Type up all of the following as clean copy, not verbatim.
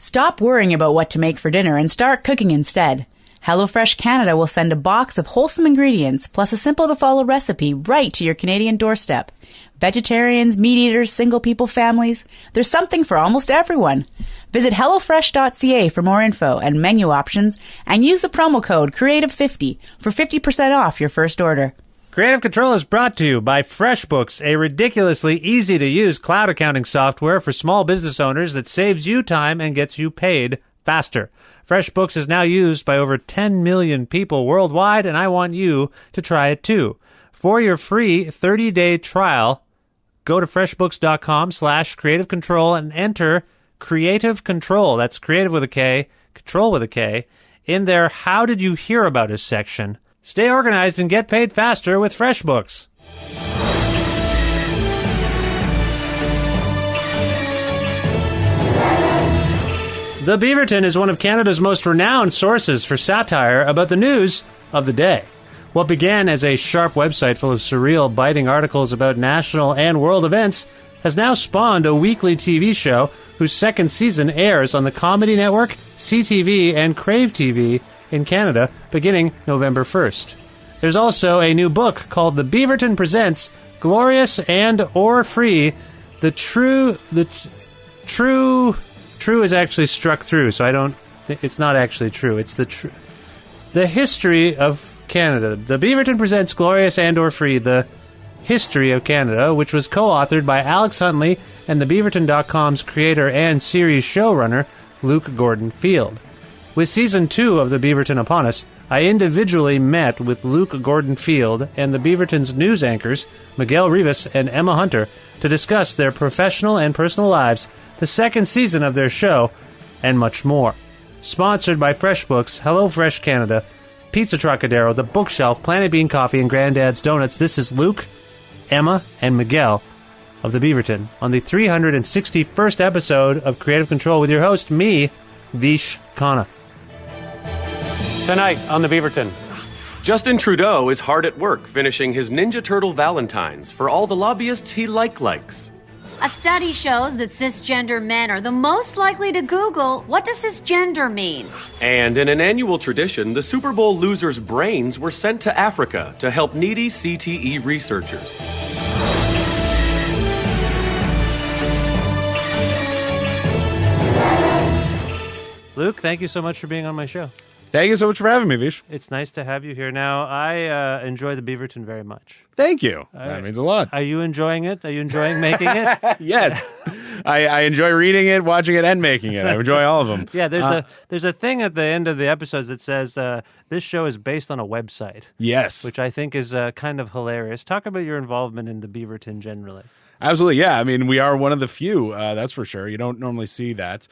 Stop worrying about what to make for dinner and start cooking instead. HelloFresh Canada will send a box of wholesome ingredients plus a simple-to-follow recipe right to your Canadian doorstep. Vegetarians, meat eaters, single people, families, there's something for almost everyone. Visit HelloFresh.ca for more info and menu options, and use the promo code CREATIVE50 for 50% off your first order. Creative Control is brought to you by FreshBooks, a ridiculously easy-to-use cloud accounting software for small business owners that saves you time and gets you paid faster. FreshBooks is now used by over 10 million people worldwide, and I want you to try it too. For your free 30-day trial, go to freshbooks.com/creative control and enter Creative Control. That's creative with a K, control with a K, in their How Did You Hear About Us section. Stay organized and get paid faster with FreshBooks. The Beaverton is one of Canada's most renowned sources for satire about the news of the day. What began as a sharp website full of surreal, biting articles about national and world events has now spawned a weekly TV show whose second season airs on the Comedy Network, CTV, and Crave TV in Canada beginning November 1st. There's also a new book called The Beaverton Presents Glorious and or Free. The true is actually struck through, so I don't it's not actually true. It's the history of Canada. The Beaverton Presents Glorious and or Free, the history of Canada, which was co-authored by Alex Huntley and thebeaverton.com's creator and series showrunner Luke Gordon Field. With Season 2 of The Beaverton upon us, I individually met with Luke Gordon Field and the Beaverton's news anchors, Miguel Rivas and Emma Hunter, to discuss their professional and personal lives, the second season of their show, and much more. Sponsored by FreshBooks, HelloFresh Canada, Pizza Trocadero, The Bookshelf, Planet Bean Coffee, and Granddad's Donuts, this is Luke, Emma, and Miguel of The Beaverton on the 361st episode of Creative Control with your host, me, Vish Khanna. Tonight on The Beaverton. Justin Trudeau is hard at work finishing his Ninja Turtle Valentines for all the lobbyists he likes. A study shows that cisgender men are the most likely to Google, what does cisgender mean? And in an annual tradition, the Super Bowl losers' brains were sent to Africa to help needy CTE researchers. Luke, thank you so much for being on my show. Thank you so much for having me, Vish. It's nice to have you here. Now, I enjoy the Beaverton very much. Thank you. That means a lot. Are you enjoying it? Are you enjoying making it? Yes. I enjoy reading it, watching it, and making it. I enjoy all of them. Yeah, there's a thing at the end of the episodes that says, this show is based on a website. Yes. Which I think is kind of hilarious. Talk about your involvement in the Beaverton generally. Absolutely, yeah. I mean, we are one of the few, that's for sure. You don't normally see that.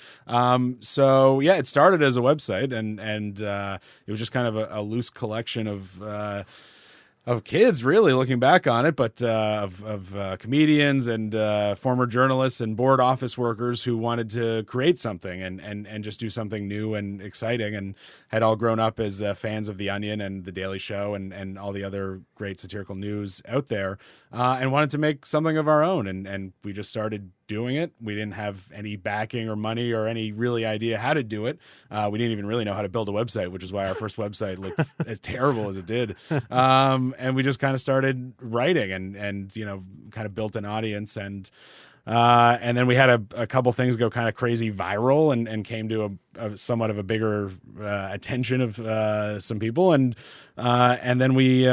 So, yeah, it started as a website, and it was just kind of a loose collection of kids, really, looking back on it, but of comedians and former journalists and board office workers who wanted to create something and just do something new and exciting, and had all grown up as fans of The Onion and The Daily Show and all the other great satirical news out there, and wanted to make something of our own, and we just started doing it. We didn't have any backing or money or any really idea how to do it. We didn't even really know how to build a website, which is why our first website looked as terrible as it did. And we just kind of started writing and kind of built an audience, and then we had a couple things go kind of crazy viral and came to a somewhat of a bigger attention of some people, and then we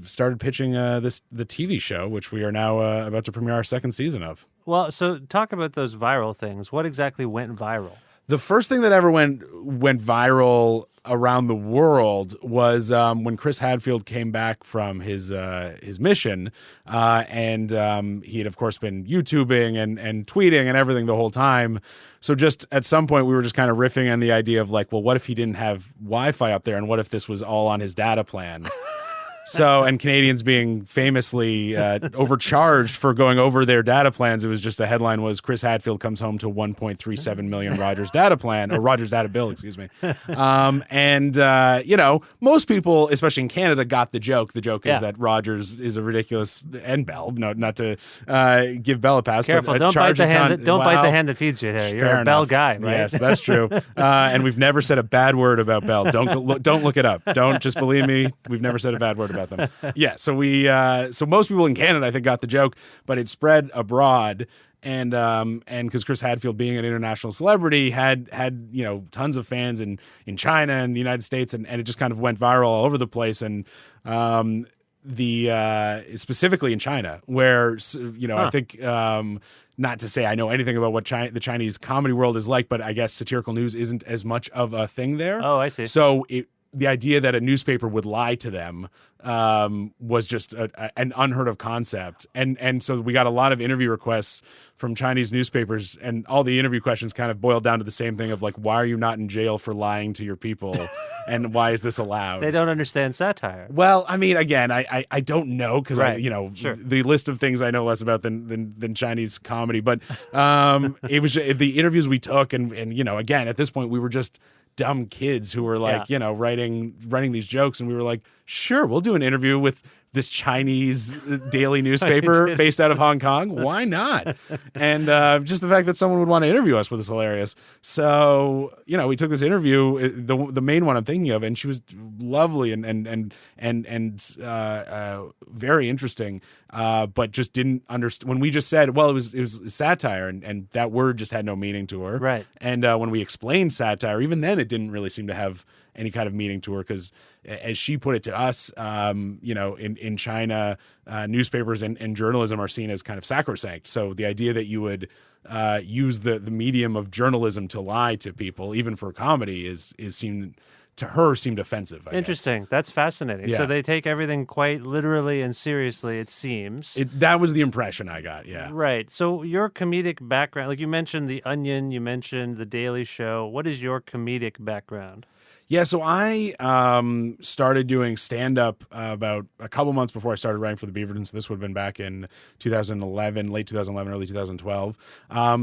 started pitching the TV show, which we are now about to premiere our second season of. Well, so talk about those viral things. What exactly went viral? The first thing that ever went viral around the world was when Chris Hadfield came back from his mission, and he had, of course, been YouTubing and tweeting and everything the whole time. So just at some point, we were just kind of riffing on the idea of like, well, what if he didn't have Wi-Fi up there, and what if this was all on his data plan? So, and Canadians being famously overcharged for going over their data plans. It was just, the headline was Chris Hadfield comes home to 1.37 million Rogers data plan, or Rogers data bill, excuse me. Most people, especially in Canada, got the joke. The joke is that Rogers is a ridiculous, and Bell, not to give Bell a pass. Careful, but don't bite the hand. Don't bite the hand that feeds you. There, you're a Bell guy, right? Yes, that's true. And we've never said a bad word about Bell. Don't look it up. Don't just believe me. We've never said a bad word about them. Yeah. So most people in Canada, I think, got the joke, but it spread abroad. And because Chris Hadfield, being an international celebrity, had tons of fans in China and the United States, and it just kind of went viral all over the place. And specifically in China, where I think, not to say I know anything about what the Chinese comedy world is like, but I guess satirical news isn't as much of a thing there. Oh, I see. So the idea that a newspaper would lie to them was just an unheard of concept. And so we got a lot of interview requests from Chinese newspapers, and all the interview questions kind of boiled down to the same thing of like, why are you not in jail for lying to your people? And why is this allowed? They don't understand satire. Well, I mean, again, I don't know, because Sure. The list of things I know less about than Chinese comedy, but it was the interviews we took, and again, at this point we were just dumb kids who were like, writing these jokes, and we were like, sure, we'll do an interview with this Chinese daily newspaper based out of Hong Kong. Why not? And just the fact that someone would want to interview us was hilarious. So, we took this interview, the main one I'm thinking of, and she was lovely and very interesting, but just didn't understand when we just said, well, it was satire, and that word just had no meaning to her. Right. And when we explained satire, even then it didn't really seem to have any kind of meaning to her, because as she put it to us, in China, newspapers and journalism are seen as kind of sacrosanct. So the idea that you would use the medium of journalism to lie to people, even for comedy, seemed offensive. I Interesting. guess. That's fascinating. Yeah. So they take everything quite literally and seriously, it seems. That was the impression I got, yeah. Right. So your comedic background, like you mentioned The Onion, you mentioned The Daily Show. What is your comedic background? Yeah, so I started doing stand-up about a couple months before I started writing for the Beaverton. So this would have been back in 2011, late 2011, early 2012.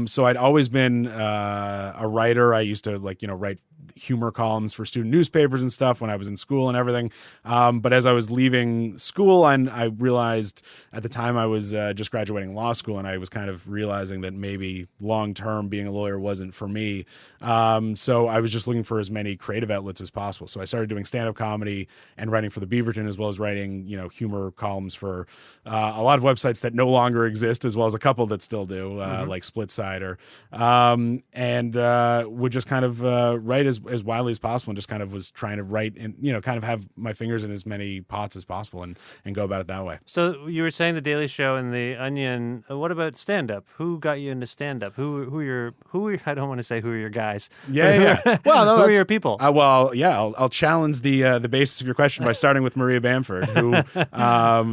So I'd always been a writer. I used to write humor columns for student newspapers and stuff when I was in school and everything. But as I was leaving school, and I realized at the time I was just graduating law school, and I was kind of realizing that maybe long-term being a lawyer wasn't for me. So I was just looking for as many creative outlets as possible. So I started doing stand-up comedy and writing for the Beaverton, as well as writing, humor columns for a lot of websites that no longer exist, as well as a couple that still do, like Splitsider, and would just kind of write as widely as possible, and just kind of was trying to write and kind of have my fingers in as many pots as possible, and go about it that way. So you were saying The Daily Show and The Onion. What about stand-up? Who got you into stand-up? Who are your I don't want to say who are your guys. Yeah. Well, no, who are your people? I'll challenge the basis of your question by starting with Maria Bamford, who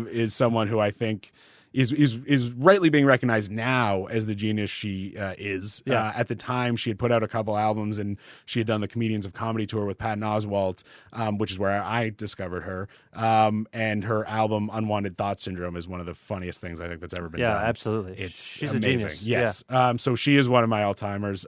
is someone who I think is rightly being recognized now as the genius she is. Yeah. At the time, she had put out a couple albums, and she had done the Comedians of Comedy tour with Patton Oswalt, which is where I discovered her. And her album Unwanted Thought Syndrome is one of the funniest things I think that's ever been done. Yeah, absolutely. She's a amazing. genius. Yes. Yeah. So she is one of my all-timers.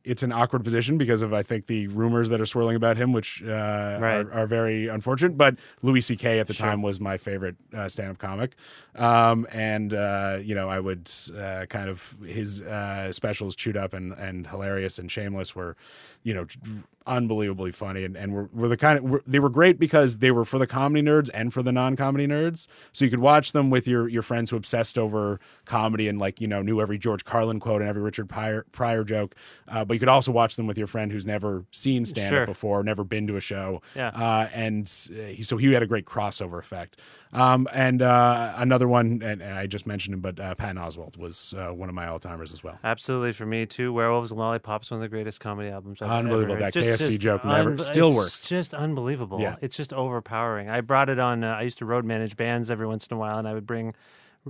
It's an awkward position because of, I think, the rumors that are swirling about him, which are very unfortunate. But Louis C.K. at the time was my favorite stand-up comic, and I would kind of his specials, Chewed Up and Hilarious and Shameless, were unbelievably funny, and were the kind of they were great because they were for the comedy nerds and for the non-comedy nerds. So you could watch them with your friends who obsessed over comedy and knew every George Carlin quote and every Richard Pryor joke. But you could also watch them with your friend who's never seen stand-up before, never been to a show. Yeah. So he had a great crossover effect. And another one, and I just mentioned him, but Patton Oswalt was one of my all-timers as well. Absolutely, for me too. Werewolves and Lollipops, one of the greatest comedy albums I've Unbelievable. ever heard. That KFC joke still works. It's just unbelievable. Yeah. It's just overpowering. I brought it on. I used to road manage bands every once in a while, and I would bring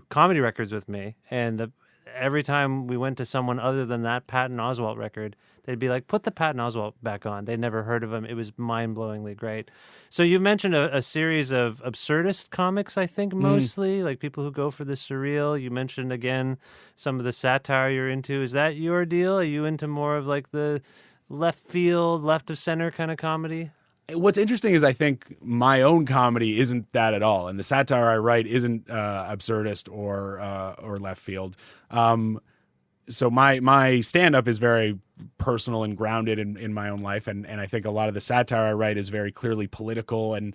comedy records with me, and every time we went to someone other than that Patton Oswalt record, they'd be like, put the Patton Oswalt back on. They'd never heard of him. It was mind-blowingly great. So you've mentioned a series of absurdist comics, I think, mostly, like people who go for the surreal. You mentioned, again, some of the satire you're into. Is that your deal? Are you into more of like the left field, left of center kind of comedy? What's interesting is I think my own comedy isn't that at all, and the satire I write isn't absurdist or left field. So my stand-up is very personal and grounded in my own life, and I think a lot of the satire I write is very clearly political and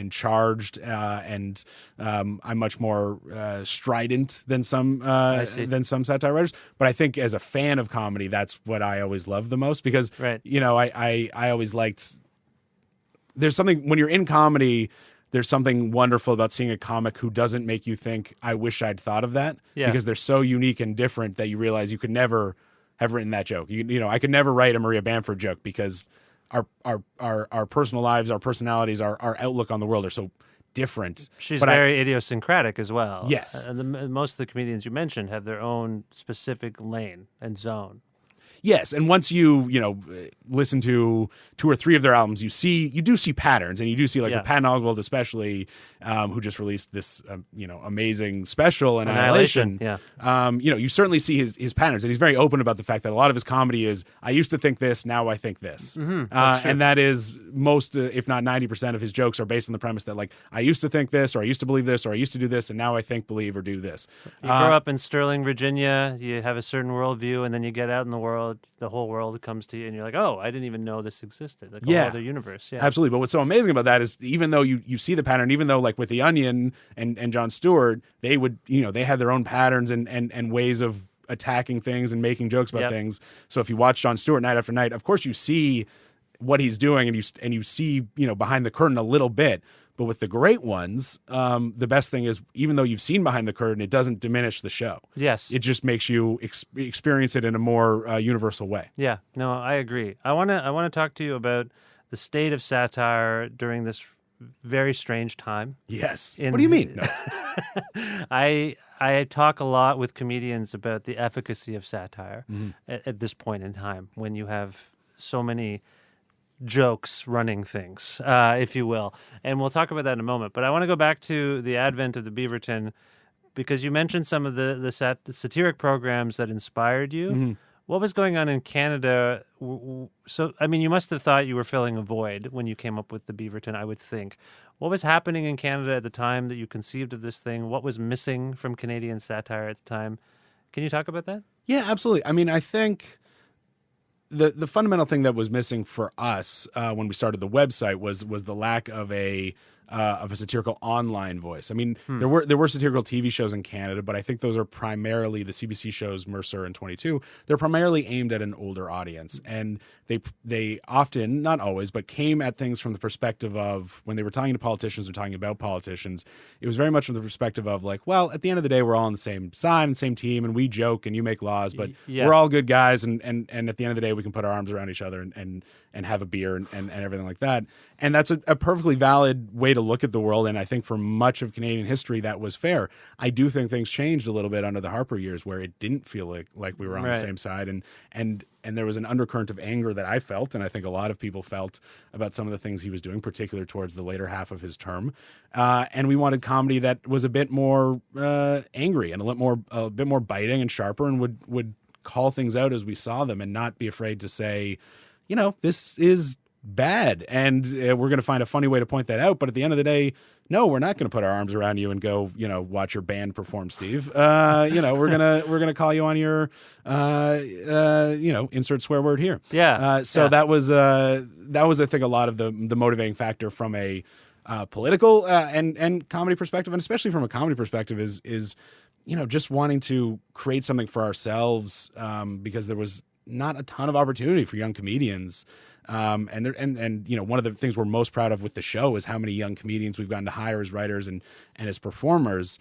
charged, and I'm much more strident than some satire writers. But I think as a fan of comedy, that's what I always love the most, because I always liked. There's something when you're in comedy. There's something wonderful about seeing a comic who doesn't make you think, I wish I'd thought of that. Yeah. Because they're so unique and different that you realize you could never have written that joke. I could never write a Maria Bamford joke because our personal lives, our personalities, our outlook on the world are so different. She's very idiosyncratic as well. Yes. And most of the comedians you mentioned have their own specific lane and zone. Yes, and once you listen to 2 or 3 of their albums, you do see patterns, and you do see with Patton Oswalt especially, who just released this amazing special, Annihilation. Yeah. You certainly see his patterns, and he's very open about the fact that a lot of his comedy is I used to think this, now I think this, and that is most, if not 90% of his jokes are based on the premise that like I used to think this, or I used to believe this, or I used to do this, and now I think, believe, or do this. You grow up in Sterling, Virginia. You have a certain worldview, and then you get out in the world. The whole world comes to you, and you're like, "Oh, I didn't even know this existed." Like a whole other universe. Yeah, absolutely. But what's so amazing about that is, even though you see the pattern, even though like with The Onion and Jon Stewart, they would they had their own patterns and ways of attacking things and making jokes about things. So if you watch Jon Stewart night after night, of course you see what he's doing, and you see behind the curtain a little bit. But with the great ones, the best thing is, even though you've seen behind the curtain, it doesn't diminish the show. Yes. It just makes you experience it in a more universal way. Yeah, no, I agree. I want to talk to you about the state of satire during this very strange time. Yes. What do you mean? No. I talk a lot with comedians about the efficacy of satire at this point in time, when you have so many jokes running things, if you will. And we'll talk about that in a moment. But I want to go back to the advent of the Beaverton, because you mentioned some of the satiric programs that inspired you. Mm-hmm. What was going on in Canada? So, I mean, you must have thought you were filling a void when you came up with the Beaverton, I would think. What was happening in Canada at the time that you conceived of this thing? What was missing from Canadian satire at the time? Can you talk about that? Yeah, absolutely. I mean, I think the fundamental thing that was missing for us when we started the website was the lack of a satirical online voice. I mean, there were satirical TV shows in Canada, but I think those are primarily the CBC shows, Mercer and 22. They're primarily aimed at an older audience, and they often, not always, but came at things from the perspective of, when they were talking to politicians or talking about politicians, it was very much from the perspective of like, well, at the end of the day, we're all on the same side and same team, and we joke and you make laws, but we're all good guys, and at the end of the day, we can put our arms around each other and have a beer and everything like that. And that's a perfectly valid way to look at the world, and I think for much of Canadian history that was fair. I do think things changed a little bit under the Harper years, where it didn't feel like we were on the same side, and there was an undercurrent of anger that I felt, and I think a lot of people felt, about some of the things he was doing, particularly towards the later half of his term. And we wanted comedy that was a bit more angry and a bit more biting and sharper, and would call things out as we saw them, and not be afraid to say, this is bad, and we're going to find a funny way to point that out. But at the end of the day, no, we're not going to put our arms around you and go, watch your band perform, Steve. We're gonna call you on your, insert swear word here. Yeah. That was I think a lot of the motivating factor from a political and comedy perspective, and especially from a comedy perspective, is just wanting to create something for ourselves, because there was not a ton of opportunity for young comedians. And one of the things we're most proud of with the show is how many young comedians we've gotten to hire as writers and as performers,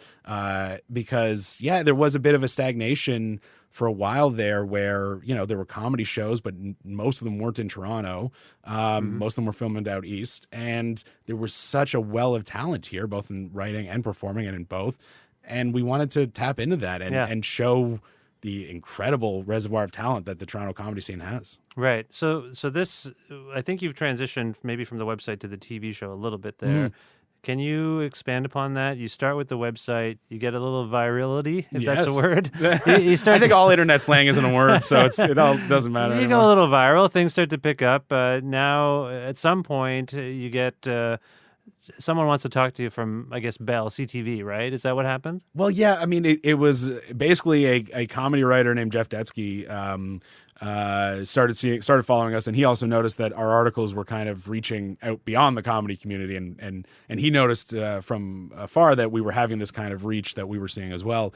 because there was a bit of a stagnation for a while there, where there were comedy shows, but most of them weren't in Toronto. Most of them were filmed out east, and there was such a well of talent here, both in writing and performing, and in both. and we wanted to tap into that and show the incredible reservoir of talent that the Toronto comedy scene has. Right. So this, I think you've transitioned maybe from the website to the TV show a little bit there. Can you expand upon that? You start with the website, you get a little virality, if that's a word. You start I think all internet slang isn't a word, so it all doesn't matter You anymore. go a little viral, things start to pick up. Now, at some point, you get... someone wants to talk to you from, I guess, Bell, CTV, right? Is that what happened? Well, yeah. I mean, it was basically a comedy writer named Jeff Detsky started following us, and he also noticed that our articles were kind of reaching out beyond the comedy community, and he noticed from afar that we were having this kind of reach that we were seeing as well.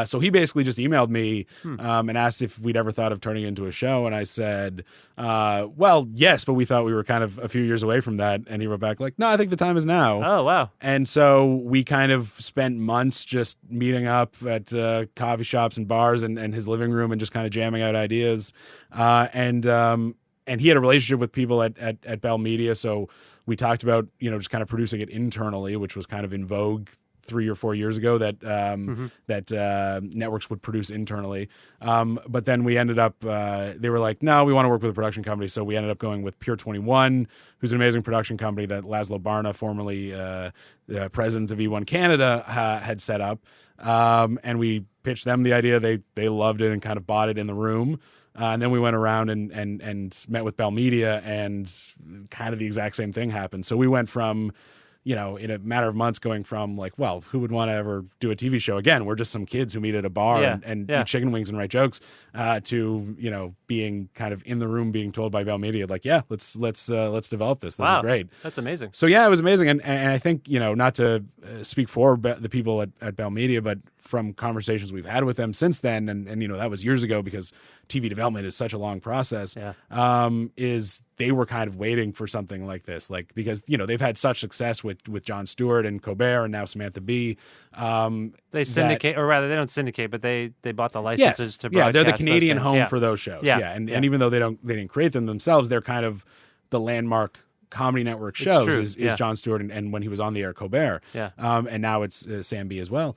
So he basically just emailed me and asked if we'd ever thought of turning it into a show, and I said, well, yes, but we thought we were kind of a few years away from that. And he wrote back like, no, I think the time is now. Oh, wow. And so we kind of spent months just meeting up at coffee shops and bars and his living room and just kind of jamming out ideas. And he had a relationship with people at Bell Media, so we talked about just kind of producing it internally, which was kind of in vogue 3 or 4 years ago that networks would produce internally. But then we ended up, they were like, no, we want to work with a production company. So we ended up going with Pure 21, who's an amazing production company that Laszlo Barna, formerly the president of E1 Canada, had set up. And we pitched them the idea. They loved it and kind of bought it in the room. And then we went around and met with Bell Media, and kind of the exact same thing happened. So we went from, in a matter of months, going from like, well, who would want to ever do a TV show again? We're just some kids who meet at a bar and eat chicken wings and write jokes, to being kind of in the room, being told by Bell Media, like, yeah, let's develop this. This is great. That's amazing. So yeah, it was amazing, and I think not to speak for the people at Bell Media, but from conversations we've had with them since then, and that was years ago because TV development is such a long process. Is they were kind of waiting for something like this, like because they've had such success with Jon Stewart and Colbert and now Samantha Bee. They syndicate, or rather, they don't syndicate, but they bought the licenses to broadcast. They're the Canadian those home for those shows. And even though they didn't create them themselves, they're kind of the landmark Comedy Network shows is Jon Stewart and when he was on the air, Colbert. And now it's Sam Bee as well.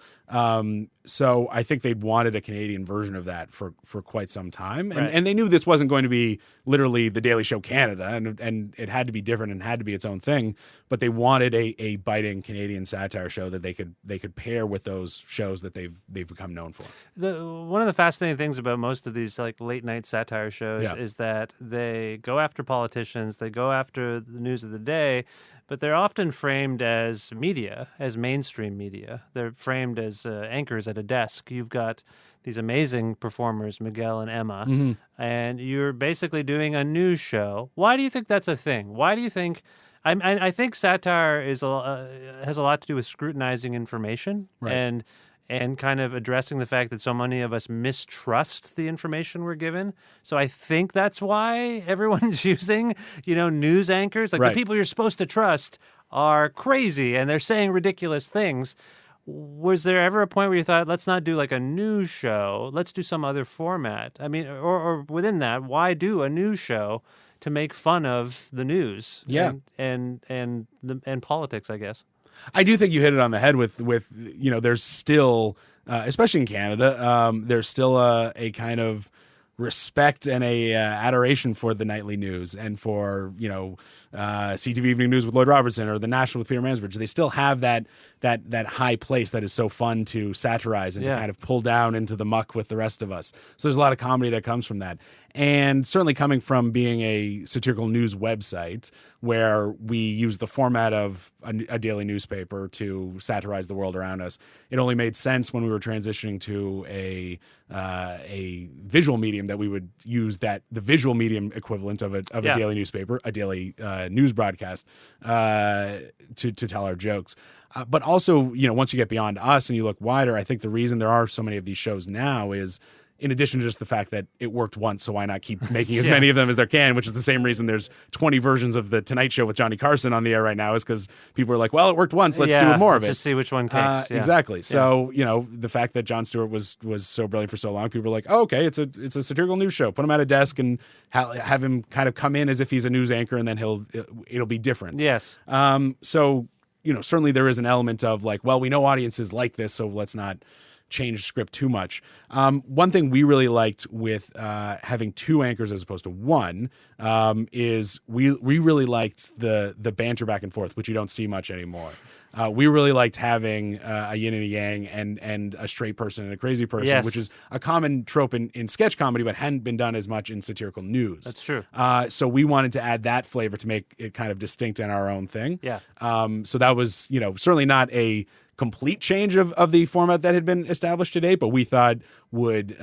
So I think they wanted a Canadian version of that for quite some time. And they knew this wasn't going to be literally The Daily Show Canada, and it had to be different and had to be its own thing. But they wanted a biting Canadian satire show that they could pair with those shows that they've become known for. One of the fascinating things about most of these like late night satire shows is that they go after politicians, they go after the news of the day, but they're often framed as media, as mainstream media. They're framed as anchors at a desk. You've got these amazing performers, Miguel and Emma, and you're basically doing a news show. Why do you think that's a thing? Why do you think... I think satire has a lot to do with scrutinizing information and kind of addressing the fact that so many of us mistrust the information we're given. So I think that's why everyone's using, news anchors. Like the people you're supposed to trust are crazy and they're saying ridiculous things. Was there ever a point where you thought, let's not do like a news show, let's do some other format? I mean, or within that, why do a news show to make fun of the news and politics, I guess? I do think you hit it on the head with there's still, especially in Canada, there's still a kind of respect and a adoration for the nightly news and for CTV Evening News with Lloyd Robertson or The National with Peter Mansbridge. They still have that high place that is so fun to satirize and to kind of pull down into the muck with the rest of us. So there's a lot of comedy that comes from that. And certainly coming from being a satirical news website where we use the format of a daily newspaper to satirize the world around us, it only made sense when we were transitioning to a visual medium that we would use the visual medium equivalent of a daily newspaper, a daily news broadcast to tell our jokes. But also, once you get beyond us and you look wider, I think the reason there are so many of these shows now is, in addition to just the fact that it worked once, so why not keep making as many of them as there can, which is the same reason there's 20 versions of The Tonight Show with Johnny Carson on the air right now, is because people are like, well, it worked once, let's do more of it. Just see which one takes. Exactly. So, the fact that Jon Stewart was so brilliant for so long, people are like, oh, okay, it's a satirical news show. Put him at a desk and have him kind of come in as if he's a news anchor, and then it'll be different. Yes. So certainly there is an element of like, well, we know audiences like this, so let's not change script too much. One thing we really liked with having 2 anchors as opposed to 1 is we really liked the banter back and forth, which you don't see much anymore. We really liked having a yin and a yang and a straight person and a crazy person, Yes. which is a common trope in sketch comedy, but hadn't been done as much in satirical news. That's true. So we wanted to add that flavor to make it kind of distinct and our own thing. Yeah. So that was, certainly not a complete change of the format that had been established to date, but we thought would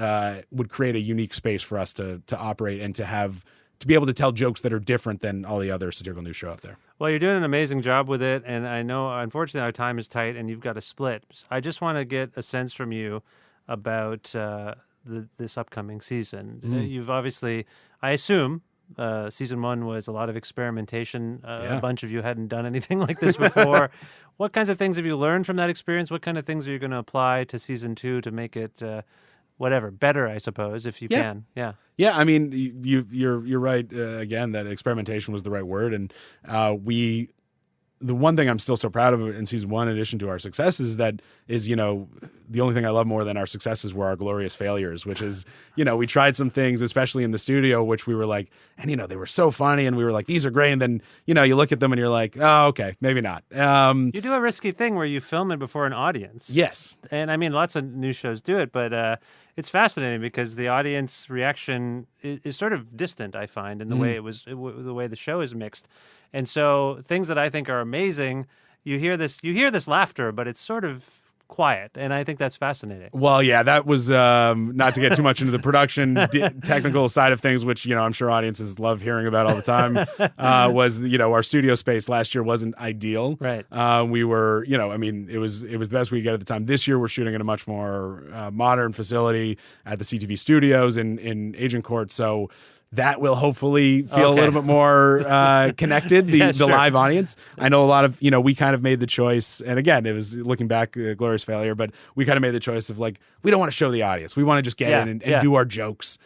create a unique space for us to operate and to be able to tell jokes that are different than all the other satirical news show out there. Well, you're doing an amazing job with it, and I know, unfortunately, our time is tight, and you've got to split. I just want to get a sense from you about this upcoming season. You've obviously, I assume, season 1 was a lot of experimentation. A bunch of you hadn't done anything like this before. What kinds of things have you learned from that experience? What kind of things are you going to apply to season 2 to make it better, I suppose, if you can? Yeah. Yeah, I mean, you're right again that experimentation was the right word, and the one thing I'm still so proud of in season 1, in addition to our successes, is the only thing I love more than our successes were our glorious failures, which is, we tried some things, especially in the studio, which we were like, and they were so funny, and we were like, these are great, and then you look at them and you're like, oh, okay, maybe not. You do a risky thing where you film it before an audience. Yes, and I mean, lots of news shows do it, but it's fascinating because the audience reaction is sort of distant, I find, in the way the way the show is mixed. And so things that I think are amazing, you hear this laughter, but it's sort of quiet, and I think that's fascinating. Well, yeah, that was not to get too much into the production technical side of things, which I'm sure audiences love hearing about all the time. Was our studio space last year wasn't ideal. Right. We were it was the best we could get at the time. This year we're shooting in a much more modern facility at the CTV studios in Agent Court. So that will hopefully feel a little bit more connected, the live audience. I know a lot of, we kind of made the choice, and again, it was looking back, a glorious failure, but we kind of made the choice of like, we don't want to show the audience. We want to just get in and do our jokes.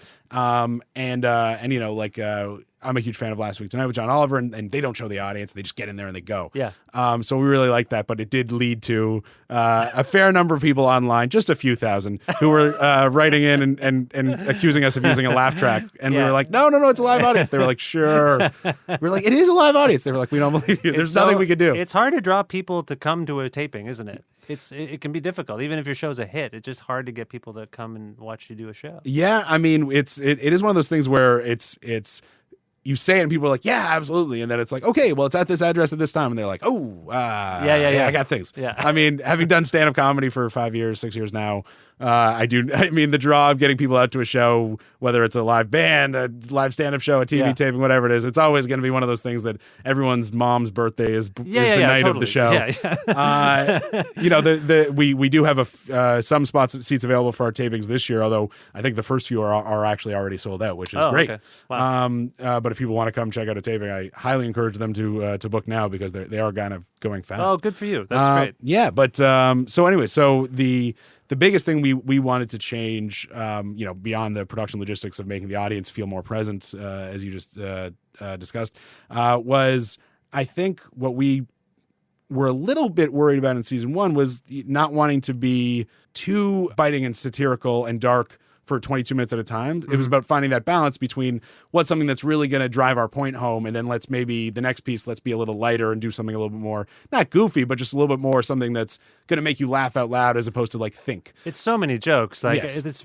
I'm a huge fan of Last Week Tonight with John Oliver, and they don't show the audience. They just get in there and they go. Yeah. So we really like that, but it did lead to a fair number of people online, just a few thousand, who were writing in and accusing us of using a laugh track. And we were like, no, it's a live audience. They were like, sure. We were like, it is a live audience. They were like, we don't believe you. There's nothing we could do. It's hard to draw people to come to a taping, isn't it? It can be difficult. Even if your show's a hit, it's just hard to get people to come and watch you do a show. Yeah, I mean, it is one of those things where it's you say it and people are like, yeah, absolutely. And then it's like, okay, well, it's at this address at this time. And they're like, oh, yeah, I got things. Yeah. I mean, having done stand-up comedy for 5 years, 6 years now, the draw of getting people out to a show, whether it's a live band, a live stand-up show, a TV taping, whatever it is, it's always going to be one of those things that everyone's mom's birthday is the night of the show. We do have some seats available for our tapings this year, although I think the first few are actually already sold out, which is great. Okay. Wow. But if people want to come check out a taping, I highly encourage them to book now because they are kind of going fast. Oh, good for you. That's great. Yeah, but so anyway, so the biggest thing we wanted to change, beyond the production logistics of making the audience feel more present, as you just discussed, was I think what we were a little bit worried about in season 1 was not wanting to be too biting and satirical and dark for 22 minutes at a time. It was about finding that balance between what's something that's really going to drive our point home, and then let's maybe the next piece, let's be a little lighter and do something a little bit more, not goofy, but just a little bit more something that's going to make you laugh out loud as opposed to like think. It's so many jokes. Like Yes. it's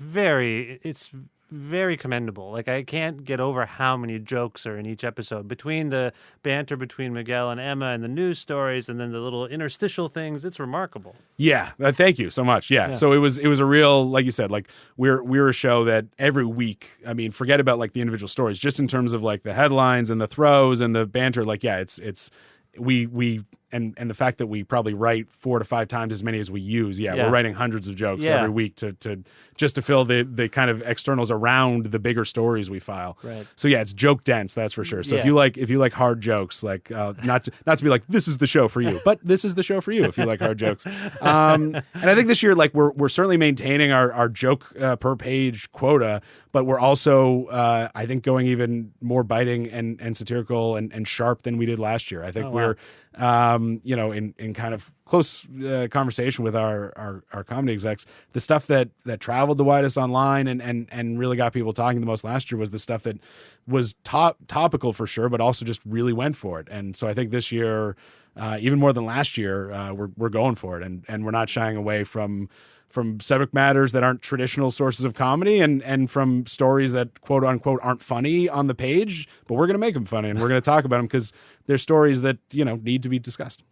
very commendable. Like I can't get over how many jokes are in each episode between the banter between Miguel and Emma and the news stories and then the little interstitial things. It's remarkable. Yeah, thank you so much. Yeah. So it was a real, like you said, like we're a show that every week, I mean, forget about like the individual stories, just in terms of like the headlines and the throws and the banter. Like, yeah, it's we and the fact that we probably write 4 to 5 times as many as we use. Yeah, we're writing hundreds of jokes every week to just to fill the kind of externals around the bigger stories we file. Right. So yeah, it's joke dense, that's for sure. So if you like hard jokes, like not to be like this is the show for you, but this is the show for you if you like hard jokes. And I think this year, like we're certainly maintaining our joke per page quota, but we're also I think going even more biting and satirical and sharp than we did last year. I think we're in kind of close conversation with our comedy execs, the stuff that traveled the widest online and really got people talking the most last year was the stuff that was topical for sure, but also just really went for it. And so I think this year, even more than last year, we're going for it, and we're not shying away from subject matters that aren't traditional sources of comedy and from stories that quote unquote aren't funny on the page, but we're going to make them funny and we're going to talk about them because they're stories that, need to be discussed.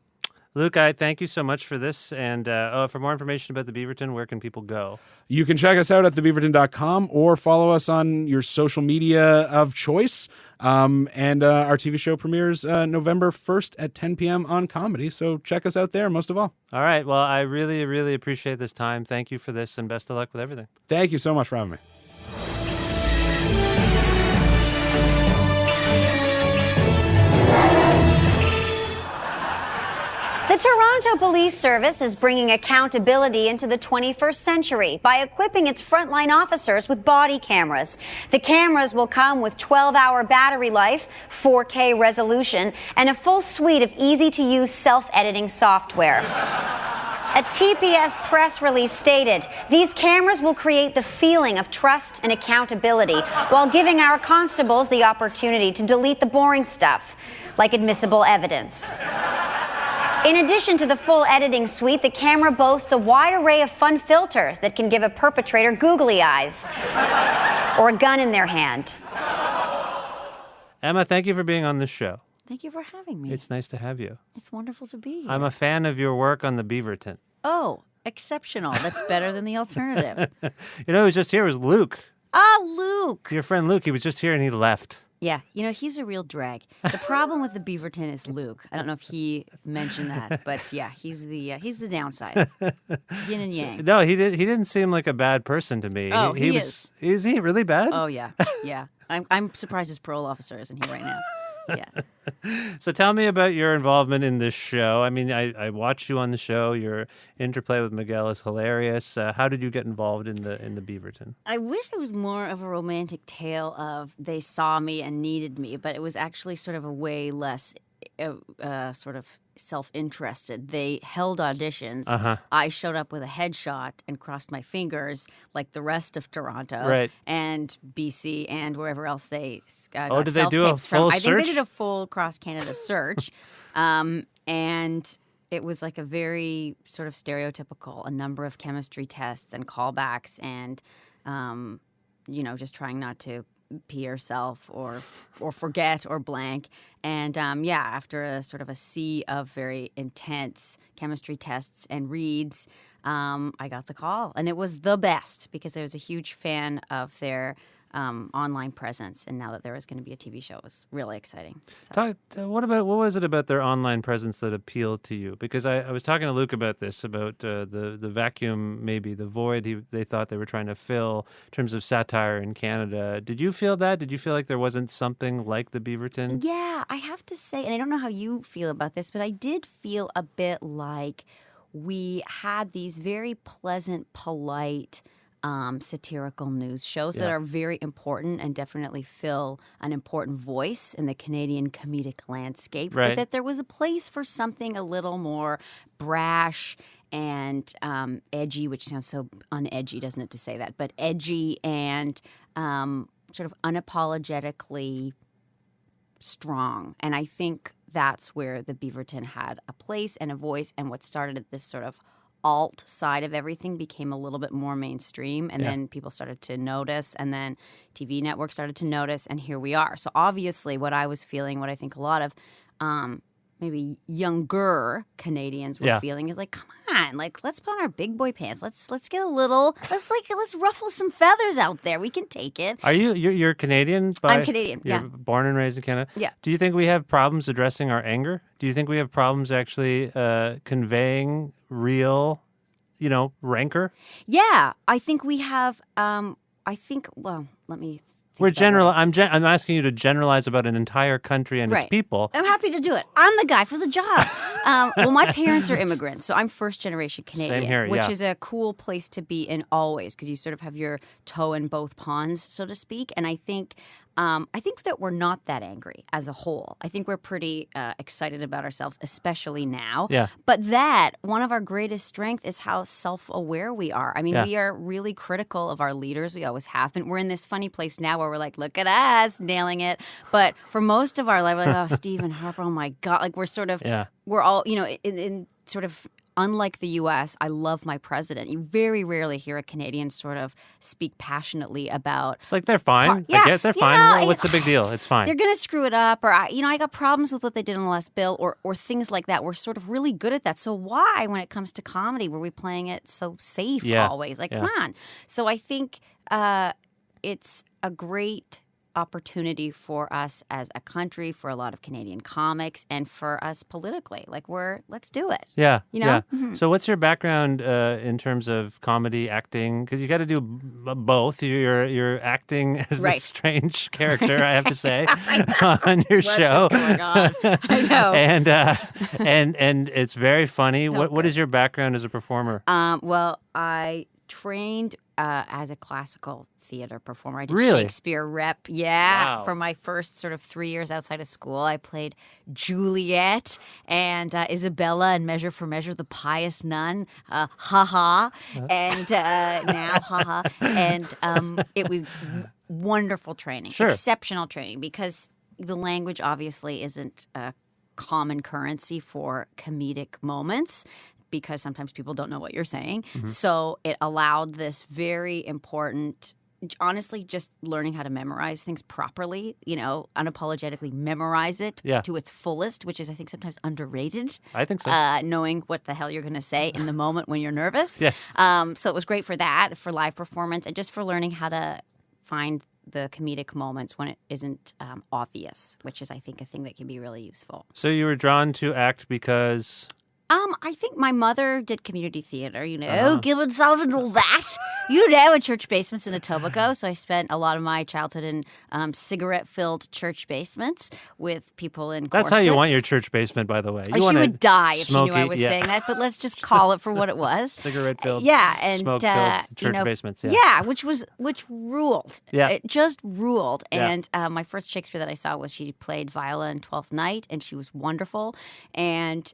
Luke, I thank you so much for this. And for more information about the Beaverton, where can people go? You can check us out at thebeaverton.com or follow us on your social media of choice. And our TV show premieres November 1st at 10 p.m. on Comedy. So check us out there, most of all. All right. Well, I really, really appreciate this time. Thank you for this, and best of luck with everything. Thank you so much for having me. The Toronto Police Service is bringing accountability into the 21st century by equipping its frontline officers with body cameras. The cameras will come with 12-hour battery life, 4K resolution, and a full suite of easy-to-use self-editing software. A TPS press release stated, these cameras will create the feeling of trust and accountability while giving our constables the opportunity to delete the boring stuff, like admissible evidence. In addition to the full editing suite, the camera boasts a wide array of fun filters that can give a perpetrator googly eyes or a gun in their hand. Emma, thank you for being on this show. Tink you for having me. It's nice to have you. It's wonderful to be here. I'm a fan of your work on the Beaverton. Oh, exceptional. That's better than the alternative. Who was just here was Luke. Ah, Luke. Your friend Luke, he was just here and he left. Yeah, he's a real drag. The problem with the Beaverton is Luke. I don't know if he mentioned that, but yeah, he's the downside. Yin and yang. No, he didn't seem like a bad person to me. Oh, he is. Is he really bad? Oh yeah. I'm surprised his parole officer isn't here right now. Yeah. So tell me about your involvement in this show. I mean, I watched you on the show. Your interplay with Miguel is hilarious. How did you get involved in the Beaverton? I wish it was more of a romantic tale of they saw me and needed me, but it was actually sort of a way less sort of self-interested. They held auditions. Uh-huh. I showed up with a headshot and crossed my fingers like the rest of Toronto and BC and wherever else they got did they do a full search? I think they did a full cross-Canada search. And it was like a very sort of stereotypical, a number of chemistry tests and callbacks and, just trying not to pee yourself or forget or blank. And after a sort of a sea of very intense chemistry tests and reads, I got the call. And it was the best because I was a huge fan of their online presence. And now that there was going to be a TV show, it was really exciting. So. What was it about their online presence that appealed to you? Because I was talking to Luke about this, about the vacuum, maybe the void they thought they were trying to fill in terms of satire in Canada. Did you feel that? Did you feel like there wasn't something like the Beaverton? Yeah, I have to say, and I don't know how you feel about this, but I did feel a bit like we had these very pleasant, polite satirical news shows that are very important and definitely fill an important voice in the Canadian comedic landscape. Right. But that there was a place for something a little more brash and edgy, which sounds so unedgy, doesn't it, to say that? But edgy and sort of unapologetically strong. And I think that's where the Beaverton had a place and a voice, and what started at this sort of alt side of everything became a little bit more mainstream, and then people started to notice, and then TV networks started to notice, and here we are. So obviously what I was feeling, what I think a lot of maybe younger Canadians were feeling is like, come on, like let's put on our big boy pants. Let's get a little, let's ruffle some feathers out there. We can take it. Are you're Canadian? I'm Canadian. You're born and raised in Canada. Yeah. Do you think we have problems addressing our anger? Do you think we have problems actually conveying real, rancor? Yeah, I think we have. Well, let me. We're general. I'm asking you to generalize about an entire country and its people. I'm happy to do it. I'm the guy for the job. Well, my parents are immigrants, so I'm first generation Canadian, Same here, which is a cool place to be in always because you sort of have your toe in both ponds, so to speak. And I think I think that we're not that angry as a whole. I think we're pretty excited about ourselves, especially now. Yeah. But one of our greatest strengths is how self-aware we are. I mean, we are really critical of our leaders. We always have been. We're in this funny place now where we're like, look at us, nailing it. But for most of our life, we're like, oh, Stephen Harper, oh my God. Like we're sort of, we're all, in sort of, unlike the U.S., I love my president. You very rarely hear a Canadian sort of speak passionately about. It's like they're fine. I get they're fine. Well, what's the big deal? It's fine. They're going to screw it up, or I got problems with what they did in the last bill, or things like that. We're sort of really good at that. So why, when it comes to comedy, were we playing it so safe always? Like, come on. So I think it's a great opportunity for us as a country, for a lot of Canadian comics, and for us politically. Like let's do it. Yeah. You know? Yeah. Mm-hmm. So what's your background in terms of comedy, acting? Because you got to do both. You're acting as this strange character, I have to say, on your show. What's going on? I know. and it's very funny. What is your background as a performer? Well, I trained as a classical theater performer. I did Really? Shakespeare rep, Wow. for my first sort of 3 years outside of school. I played Juliet and Isabella in Measure for Measure, the pious nun, and now ha-ha. And it was wonderful training, exceptional training, because the language obviously isn't a common currency for comedic moments, because sometimes people don't know what you're saying. Mm-hmm. So it allowed this very important, honestly, just learning how to memorize things properly, unapologetically memorize it to its fullest, which is, I think, sometimes underrated. I think so. Knowing what the hell you're going to say in the moment when you're nervous. Yes. So it was great for that, for live performance, and just for learning how to find the comedic moments when it isn't obvious, which is, I think, a thing that can be really useful. So you were drawn to act because... I think my mother did community theater, Gilbert Sullivan and all that, in church basements in Etobicoke. So I spent a lot of my childhood in cigarette-filled church basements with people in corsets. That's how you want your church basement, by the way. She would die if she knew I was saying that, but let's just call it for what it was. Cigarette-filled, and smoke-filled church basements. Which ruled. Yeah. It just ruled. Yeah. And my first Shakespeare that I saw was she played Viola in Twelfth Night, and she was wonderful. And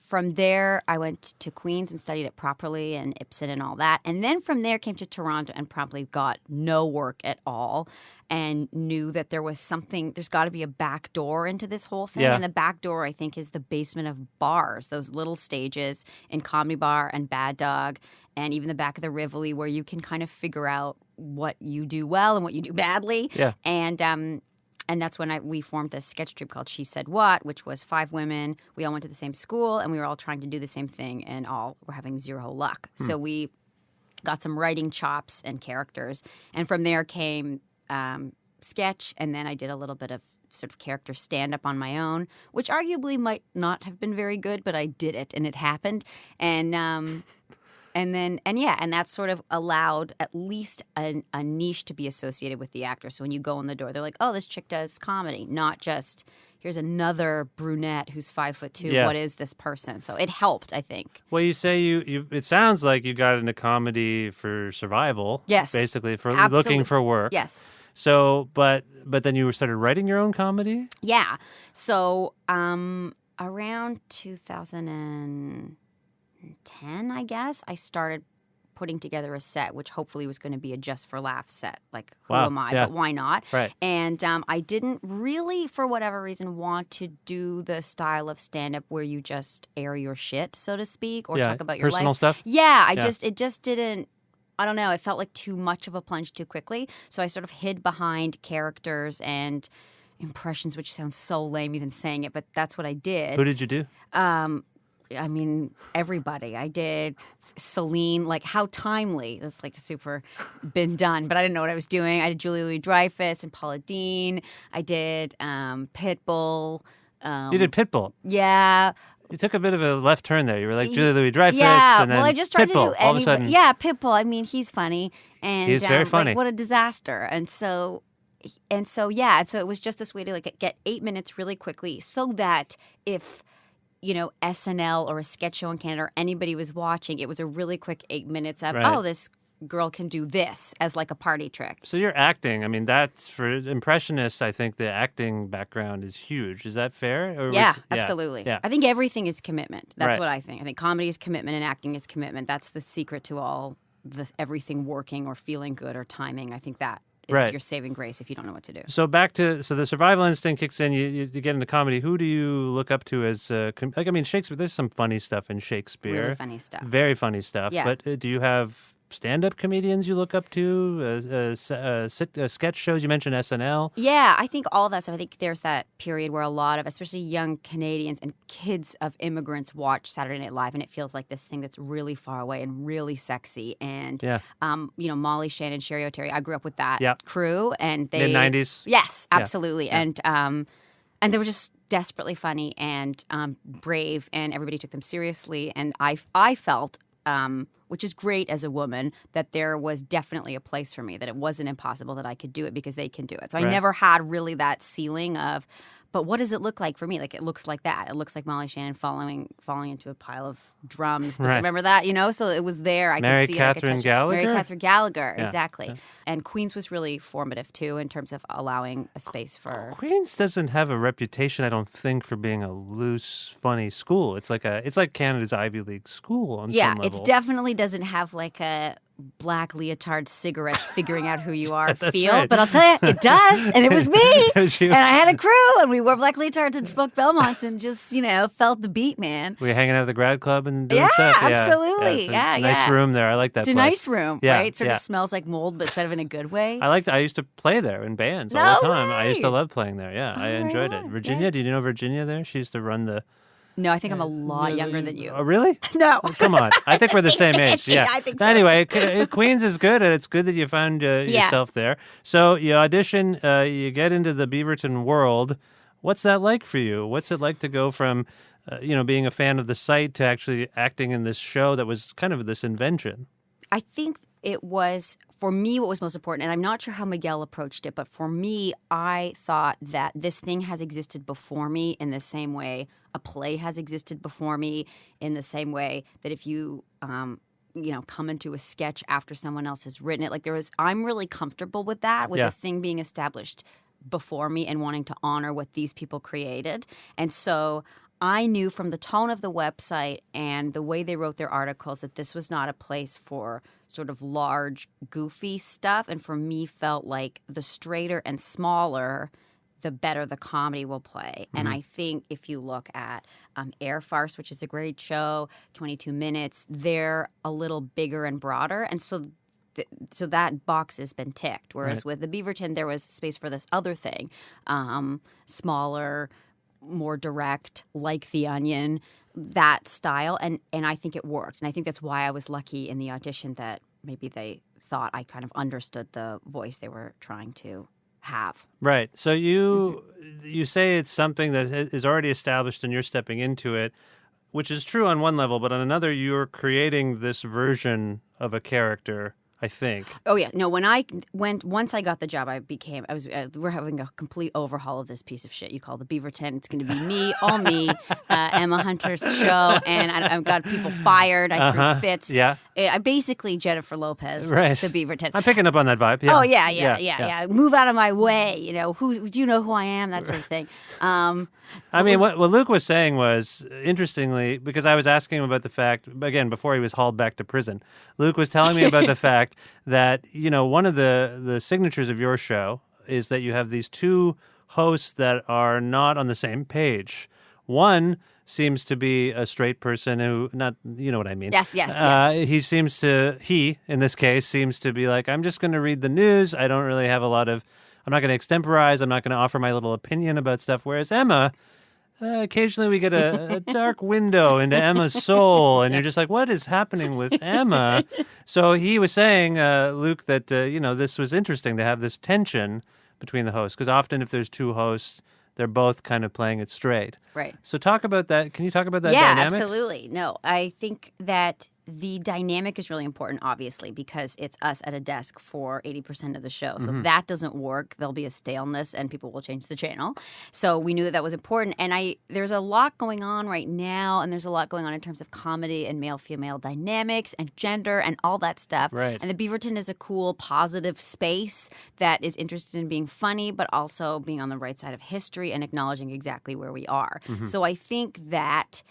from there, I went to Queen's and studied it properly, and Ibsen and all that. And then from there, came to Toronto and promptly got no work at all, and knew that there was something, there's got to be a back door into this whole thing. Yeah. And the back door, I think, is the basement of bars, those little stages in Comedy Bar and Bad Dog, and even the back of the Rivoli, where you can kind of figure out what you do well and what you do badly. Yeah. And that's when we formed this sketch troupe called She Said What, which was 5 women. We all went to the same school, and we were all trying to do the same thing, and all were having zero luck. So we got some writing chops and characters. And from there came sketch, and then I did a little bit of sort of character stand-up on my own, which arguably might not have been very good, but I did it, and it happened. And that sort of allowed at least a niche to be associated with the actor. So when you go in the door, they're like, oh, this chick does comedy, not just here's another brunette who's 5'2". Yeah. What is this person? So it helped, I think. Well, you say you it sounds like you got into comedy for survival. Yes. Basically, for Absolutely. looking for work. Yes. So, but then you started writing your own comedy? Yeah. So around 2010, I guess, I started putting together a set, which hopefully was going to be a Just for Laughs set. Like, who am I? But why not? Right. And I didn't really, for whatever reason, want to do the style of stand-up where you just air your shit, so to speak, or talk about your personal life. stuff? Yeah, it just didn't. I don't know. It felt like too much of a plunge too quickly. So I sort of hid behind characters and impressions, which sounds so lame even saying it, but that's what I did. Who did you do? I mean, everybody. I did Celine, like, how timely. That's like super been done, but I didn't know what I was doing. I did Julia Louis-Dreyfus and Paula Deen. I did Pitbull. You did Pitbull? Yeah. You took a bit of a left turn there. You were like Julia Louis-Dreyfus, and then well, I just tried Pitbull. to do all of a sudden, Pitbull. I mean, he's funny, and he's very funny. Like, what a disaster! And so it was just this way to like get 8 minutes really quickly, so that if SNL or a sketch show in Canada or anybody was watching, it was a really quick 8 minutes of Right. this girl can do this as like a party trick. So you're acting. I mean, that's for impressionists. I think the acting background is huge. Is that fair? Or Absolutely. Yeah. I think everything is commitment. That's Right. what I think. I think comedy is commitment and acting is commitment. That's the secret to all everything working or feeling good or timing. I think that is Right. your saving grace if you don't know what to do. So back to the survival instinct kicks in. You get into comedy. Who do you look up to as Shakespeare? There's some funny stuff in Shakespeare. Really funny stuff. Very funny stuff. Yeah. But do you have stand-up comedians you look up to? Sketch shows? You mentioned SNL. Yeah, I think all of that stuff. I think there's that period where a lot of, especially young Canadians and kids of immigrants, watch Saturday Night Live, and it feels like this thing that's really far away and really sexy. And Molly Shannon, Sherry O'Terry. I grew up with that crew, and they mid-90s. Yes, absolutely. Yeah. And they were just desperately funny and brave, and everybody took them seriously. And I felt. Which is great as a woman, that there was definitely a place for me, that it wasn't impossible that I could do it because they can do it. So I never had really that ceiling of, but what does it look like for me? Like, it looks like that. It looks like Molly Shannon falling into a pile of drums. Right. Remember that, So it was there. I Mary could see Catherine it. Gallagher? Mary Catherine Gallagher, Yeah. exactly. Yeah. And Queens was really formative, too, in terms of allowing a space for... Queens doesn't have a reputation, I don't think, for being a loose, funny school. It's like Canada's Ivy League school on some level. It definitely doesn't have like a black leotard cigarettes figuring out who you are feel. Right. But I'll tell you, it does. And it was me. It was you. And I had a crew, and we wore black leotards and smoked Belmonts and just, felt the beat, man. Were you hanging out at the grad club and doing stuff? Absolutely. It's a Yeah, nice room there. I like that It's place. a nice room, Yeah, right? It sort yeah. of smells like mold, but instead of in a good way. I used to play there in bands all No the time. I used to way. love playing there. Yeah, I enjoyed it. on. Virginia, did you know Virginia there? She used to run the... No, I think I'm a lot younger than you. Oh, really? No. Come on. I think we're the same age. Yeah. I think so. Anyway, Queens is good, and it's good that you found yourself there. So you audition, you get into the Beaverton world. What's that like for you? What's it like to go from, being a fan of the site to actually acting in this show that was kind of this invention? I think it was, for me, what was most important, and I'm not sure how Miguel approached it, but for me, I thought that this thing has existed before me in the same way a play has existed before me, in the same way that if you, come into a sketch after someone else has written it, I'm really comfortable with that, with a thing being established before me and wanting to honor what these people created. And so I knew from the tone of the website and the way they wrote their articles that this was not a place for sort of large, goofy stuff. And for me, felt like the straighter and smaller, the better the comedy will play. Mm-hmm. And I think if you look at Air Farce, which is a great show, 22 Minutes, they're a little bigger and broader. And so that box has been ticked. Whereas with the Beaverton, there was space for this other thing, smaller, more direct, like The Onion, that style. And I think it worked. And I think that's why I was lucky in the audition that maybe they thought I kind of understood the voice they were trying to have. Right. So you say it's something that is already established and you're stepping into it, which is true on one level, but on another, you're creating this version of a character, I think. Oh yeah, no. Once I got the job, we're having a complete overhaul of this piece of shit you call the Beaverton. It's going to be me, all me, Emma Hunter's show, and I've got people fired. I threw fits. Yeah. I basically Jennifer Lopez, the Beaverton. I'm picking up on that vibe. Yeah. Oh yeah. Move out of my way. Who do you know who I am? That sort of thing. What Luke was saying was, interestingly, because I was asking him about the fact, again, before he was hauled back to prison, Luke was telling me about the fact that, one of the signatures of your show is that you have these two hosts that are not on the same page. One seems to be a straight person who, you know what I mean? Yes. He, in this case, seems to be like, I'm just going to read the news. I don't really have I'm not going to extemporize. I'm not going to offer my little opinion about stuff. Whereas Emma, occasionally we get a dark window into Emma's soul, and you're just like, what is happening with Emma? So he was saying, Luke, that, this was interesting to have this tension between the hosts, because often if there's two hosts, they're both kind of playing it straight. Right. So talk about that. Can you talk about that dynamic? dynamic? Yeah, absolutely. No, I think that the dynamic is really important, obviously, because it's us at a desk for 80% of the show. So Mm-hmm. if that doesn't work, there'll be a staleness and people will change the channel. So we knew that was important. And there's a lot going on right now, and there's a lot going on in terms of comedy and male-female dynamics and gender and all that stuff. Right. And the Beaverton is a cool, positive space that is interested in being funny, but also being on the right side of history and acknowledging exactly where we are. Mm-hmm. So I think that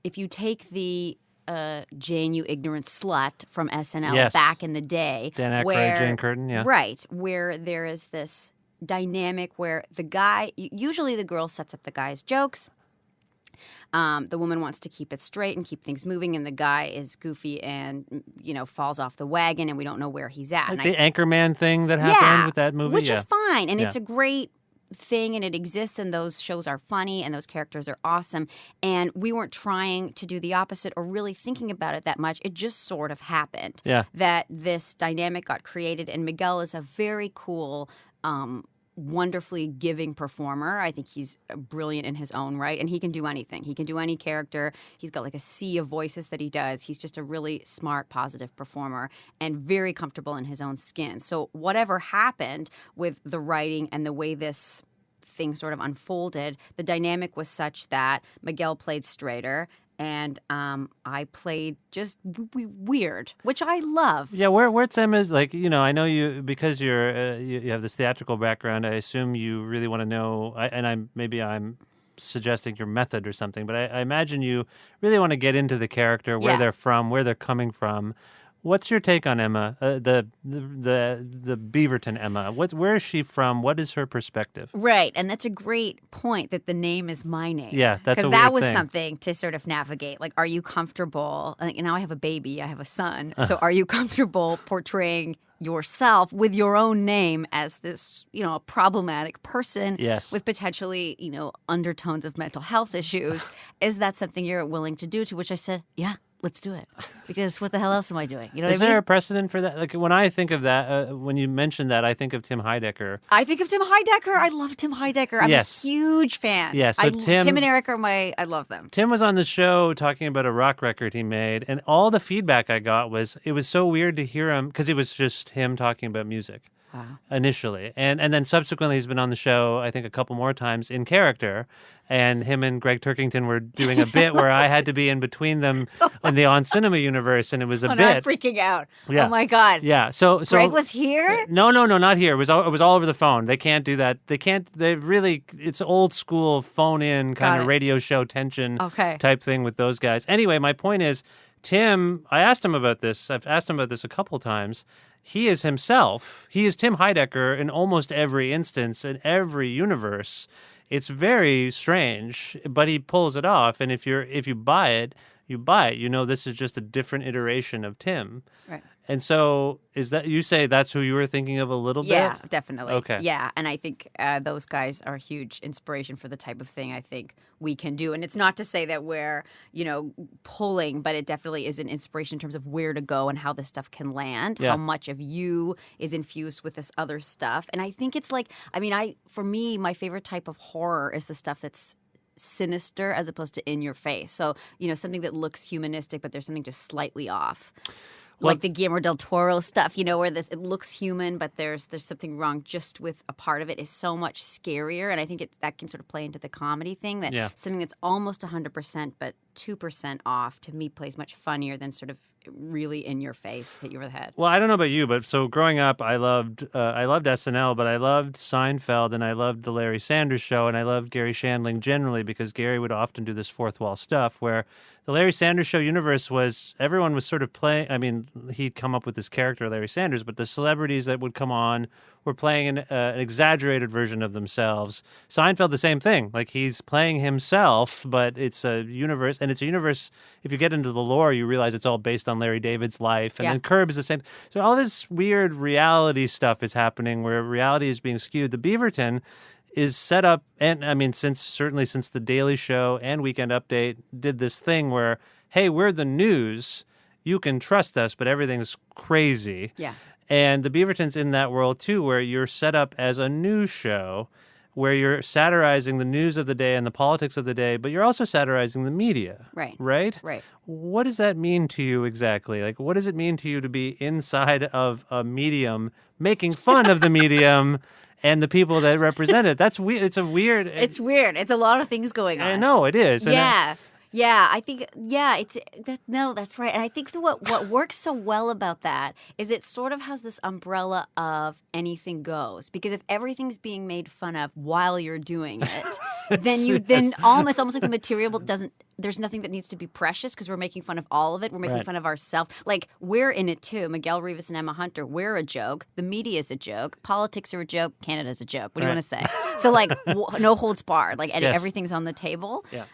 if you take the Jane, you ignorant slut from SNL Yes. back in the day. Dan Aykroyd, Jane Curtin, yeah. Right, where there is this dynamic where the guy, usually the girl sets up the guy's jokes. The woman wants to keep it straight and keep things moving, and the guy is goofy and, falls off the wagon, and we don't know where he's at. Like And the Anchorman thing that happened with that movie? which is fine, and Yeah. it's a great thing, and it exists, and those shows are funny, and those characters are awesome. And we weren't trying to do the opposite or really thinking about it that much. It just sort of happened. Yeah. That this dynamic got created, and Miguel is a very cool, wonderfully giving performer. I think he's brilliant in his own right, and he can do anything. He can do any character. He's got like a sea of voices that he does. He's just a really smart, positive performer and very comfortable in his own skin. So whatever happened with the writing and the way this thing sort of unfolded, the dynamic was such that Miguel played straighter and I played just weird, which I love. Yeah, where's Emma's, like, I know you, because you have this theatrical background, I assume you really want to know, maybe I'm suggesting your method or something, but I imagine you really want to get into the character, where they're from, where they're coming from. What's your take on Emma, the Beaverton Emma? Where is she from? What is her perspective? Right, and that's a great point that the name is my name. Yeah, that's a because that weird was thing. something to sort of navigate. Like, are you comfortable? Now I have a baby, I have a son. So are you comfortable portraying yourself with your own name as this, a problematic person Yes. with potentially, undertones of mental health issues? Is that something you're willing to do? To which I said, yeah. Let's do it. Because what the hell else am I doing? You know what Is I mean? there a precedent for that? Like, when I think of that, when you mention that, I think of Tim Heidecker. I think of Tim Heidecker. I love Tim Heidecker. I'm Yes. a huge fan. Yeah, so Tim and Eric are I love them. Tim was on the show talking about a rock record he made, and all the feedback I got was it was so weird to hear him, because it was just him talking about music. Wow. Initially. And then subsequently he's been on the show, I think, a couple more times in character. And him and Greg Turkington were doing a bit where I had to be in between them in the On Cinema universe, and it was a bit. I'm freaking out. Yeah. Oh my God. Yeah. So Greg was here? No, not here. It was all over the phone. They can't do that. It's old school phone in kind Got of it. radio show tension Okay. type thing with those guys. Anyway, my point is, Tim, I asked him about this. I've asked him about this a couple times. He is himself. He is Tim Heidecker in almost every instance, in every universe. It's very strange, but he pulls it off. And if you buy it, you buy it. This is just a different iteration of Tim. Right. And so, is that, you say that's who you were thinking of a little bit? Yeah, definitely. Okay. Yeah, and I think those guys are a huge inspiration for the type of thing I think we can do. And it's not to say that we're, pulling, but it definitely is an inspiration in terms of where to go and how this stuff can land, Yeah. how much of you is infused with this other stuff. And I think it's like, for me, my favorite type of horror is the stuff that's sinister as opposed to in your face. So, something that looks humanistic, but there's something just slightly off. Like the Guillermo del Toro stuff, where it looks human, but there's something wrong just with a part of it is so much scarier. And I think that can sort of play into the comedy thing, that something that's almost 100% but 2% off, to me, plays much funnier than sort of really in your face, hit you over the head. Well, I don't know about you, but so growing up, I loved SNL, but I loved Seinfeld, and I loved the Larry Sanders Show, and I loved Gary Shandling generally, because Gary would often do this fourth wall stuff where the Larry Sanders Show universe was, everyone was sort of playing, he'd come up with this character, Larry Sanders, but the celebrities that would come on were playing an exaggerated version of themselves. Seinfeld, the same thing. Like, he's playing himself, but it's a universe, and it's a universe, if you get into the lore, you realize it's all based on Larry David's life, and then Curb is the same. So all this weird reality stuff is happening where reality is being skewed. The Beaverton is set up, and since The Daily Show and Weekend Update did this thing where, hey, we're the news, you can trust us, but everything's crazy. Yeah. And the Beaverton's in that world too, where you're set up as a news show where you're satirizing the news of the day and the politics of the day, but you're also satirizing the media. Right. Right? Right. What does that mean to you exactly? Like, what does it mean to you to be inside of a medium, making fun of the medium and the people that represent it? That's weird. It's weird. It's a lot of things going on. I know it is. Yeah, I think that's right. And I think what works so well about that is it sort of has this umbrella of anything goes. Because if everything's being made fun of while you're doing it, then almost like the material there's nothing that needs to be precious because we're making fun of all of it. We're making fun of ourselves. Like, we're in it too. Miguel, Rivas, and Emma Hunter, we're a joke. The media is a joke. Politics are a joke. Canada's a joke. What do you want to say? So, like, no holds barred. Like, everything's on the table. Yeah.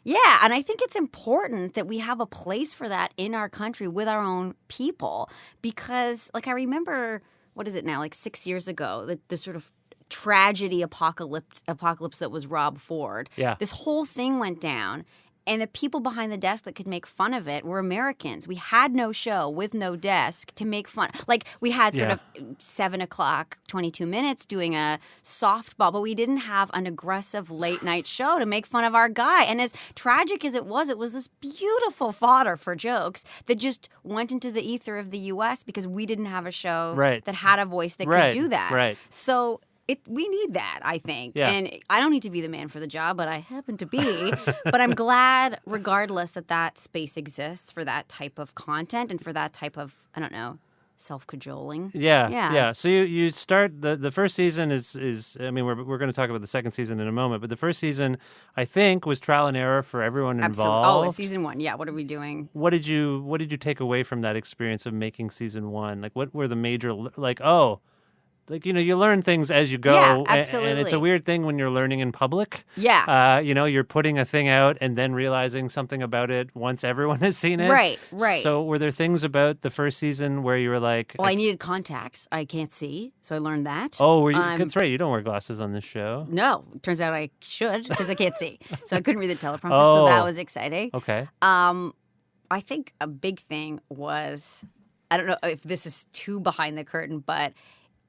Yeah, and I think it's important that we have a place for that in our country with our own people because, like, I remember, what is it now, like 6 years ago, the sort of tragedy apocalypse that was Rob Ford. Yeah. This whole thing went down. And the people behind the desk that could make fun of it were Americans. We had no show with no desk to make fun. Like, we had sort of 7 o'clock, 22 minutes doing a softball, but we didn't have an aggressive late night show to make fun of our guy. And as tragic as it was this beautiful fodder for jokes that just went into the ether of the U.S. because we didn't have a show that had a voice that could do that. Right. So we need that, I think. Yeah. And I don't need to be the man for the job, but I happen to be. But I'm glad, regardless, that space exists for that type of content and for that type of, I don't know, self-cajoling. Yeah. So you start, the first season is I mean, we're going to talk about the second season in a moment, but the first season, I think, was trial and error for everyone involved. Oh, season 1. Yeah, what are we doing? What did you take away from that experience of making season 1? Like, what were the major, you learn things as you go. Yeah, absolutely. And it's a weird thing when you're learning in public. Yeah. You're putting a thing out and then realizing something about it once everyone has seen it. Right. So were there things about the first season where you were like... Well, I needed contacts. I can't see, so I learned that. Oh, that's right. You don't wear glasses on this show. No. Turns out I should because I can't see. So I couldn't read the teleprompter, so that was exciting. Okay. I think a big thing was, I don't know if this is too behind the curtain, but...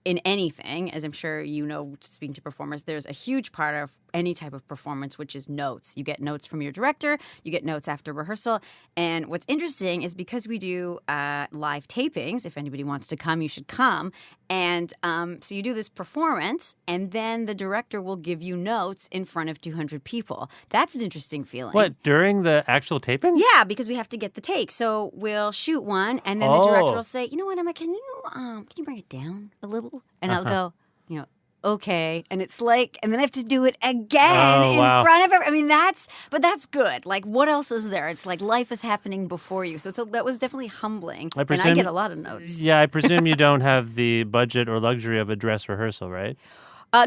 in anything, as I'm sure you know, speaking to performers, there's a huge part of any type of performance, which is notes. You get notes from your director, you get notes after rehearsal. And what's interesting is because we do live tapings, if anybody wants to come, you should come. And so you do this performance, and then the director will give you notes in front of 200 people. That's an interesting feeling. What, during the actual taping? Yeah, because we have to get the take. So we'll shoot one, and then the director will say, you know what, Emma, can you bring it down a little? And I'll go, okay. And it's like, and then I have to do it again in front of everyone. I mean, but that's good. Like, what else is there? It's like life is happening before you. So that was definitely humbling. And I get a lot of notes. Yeah, I presume you don't have the budget or luxury of a dress rehearsal, right?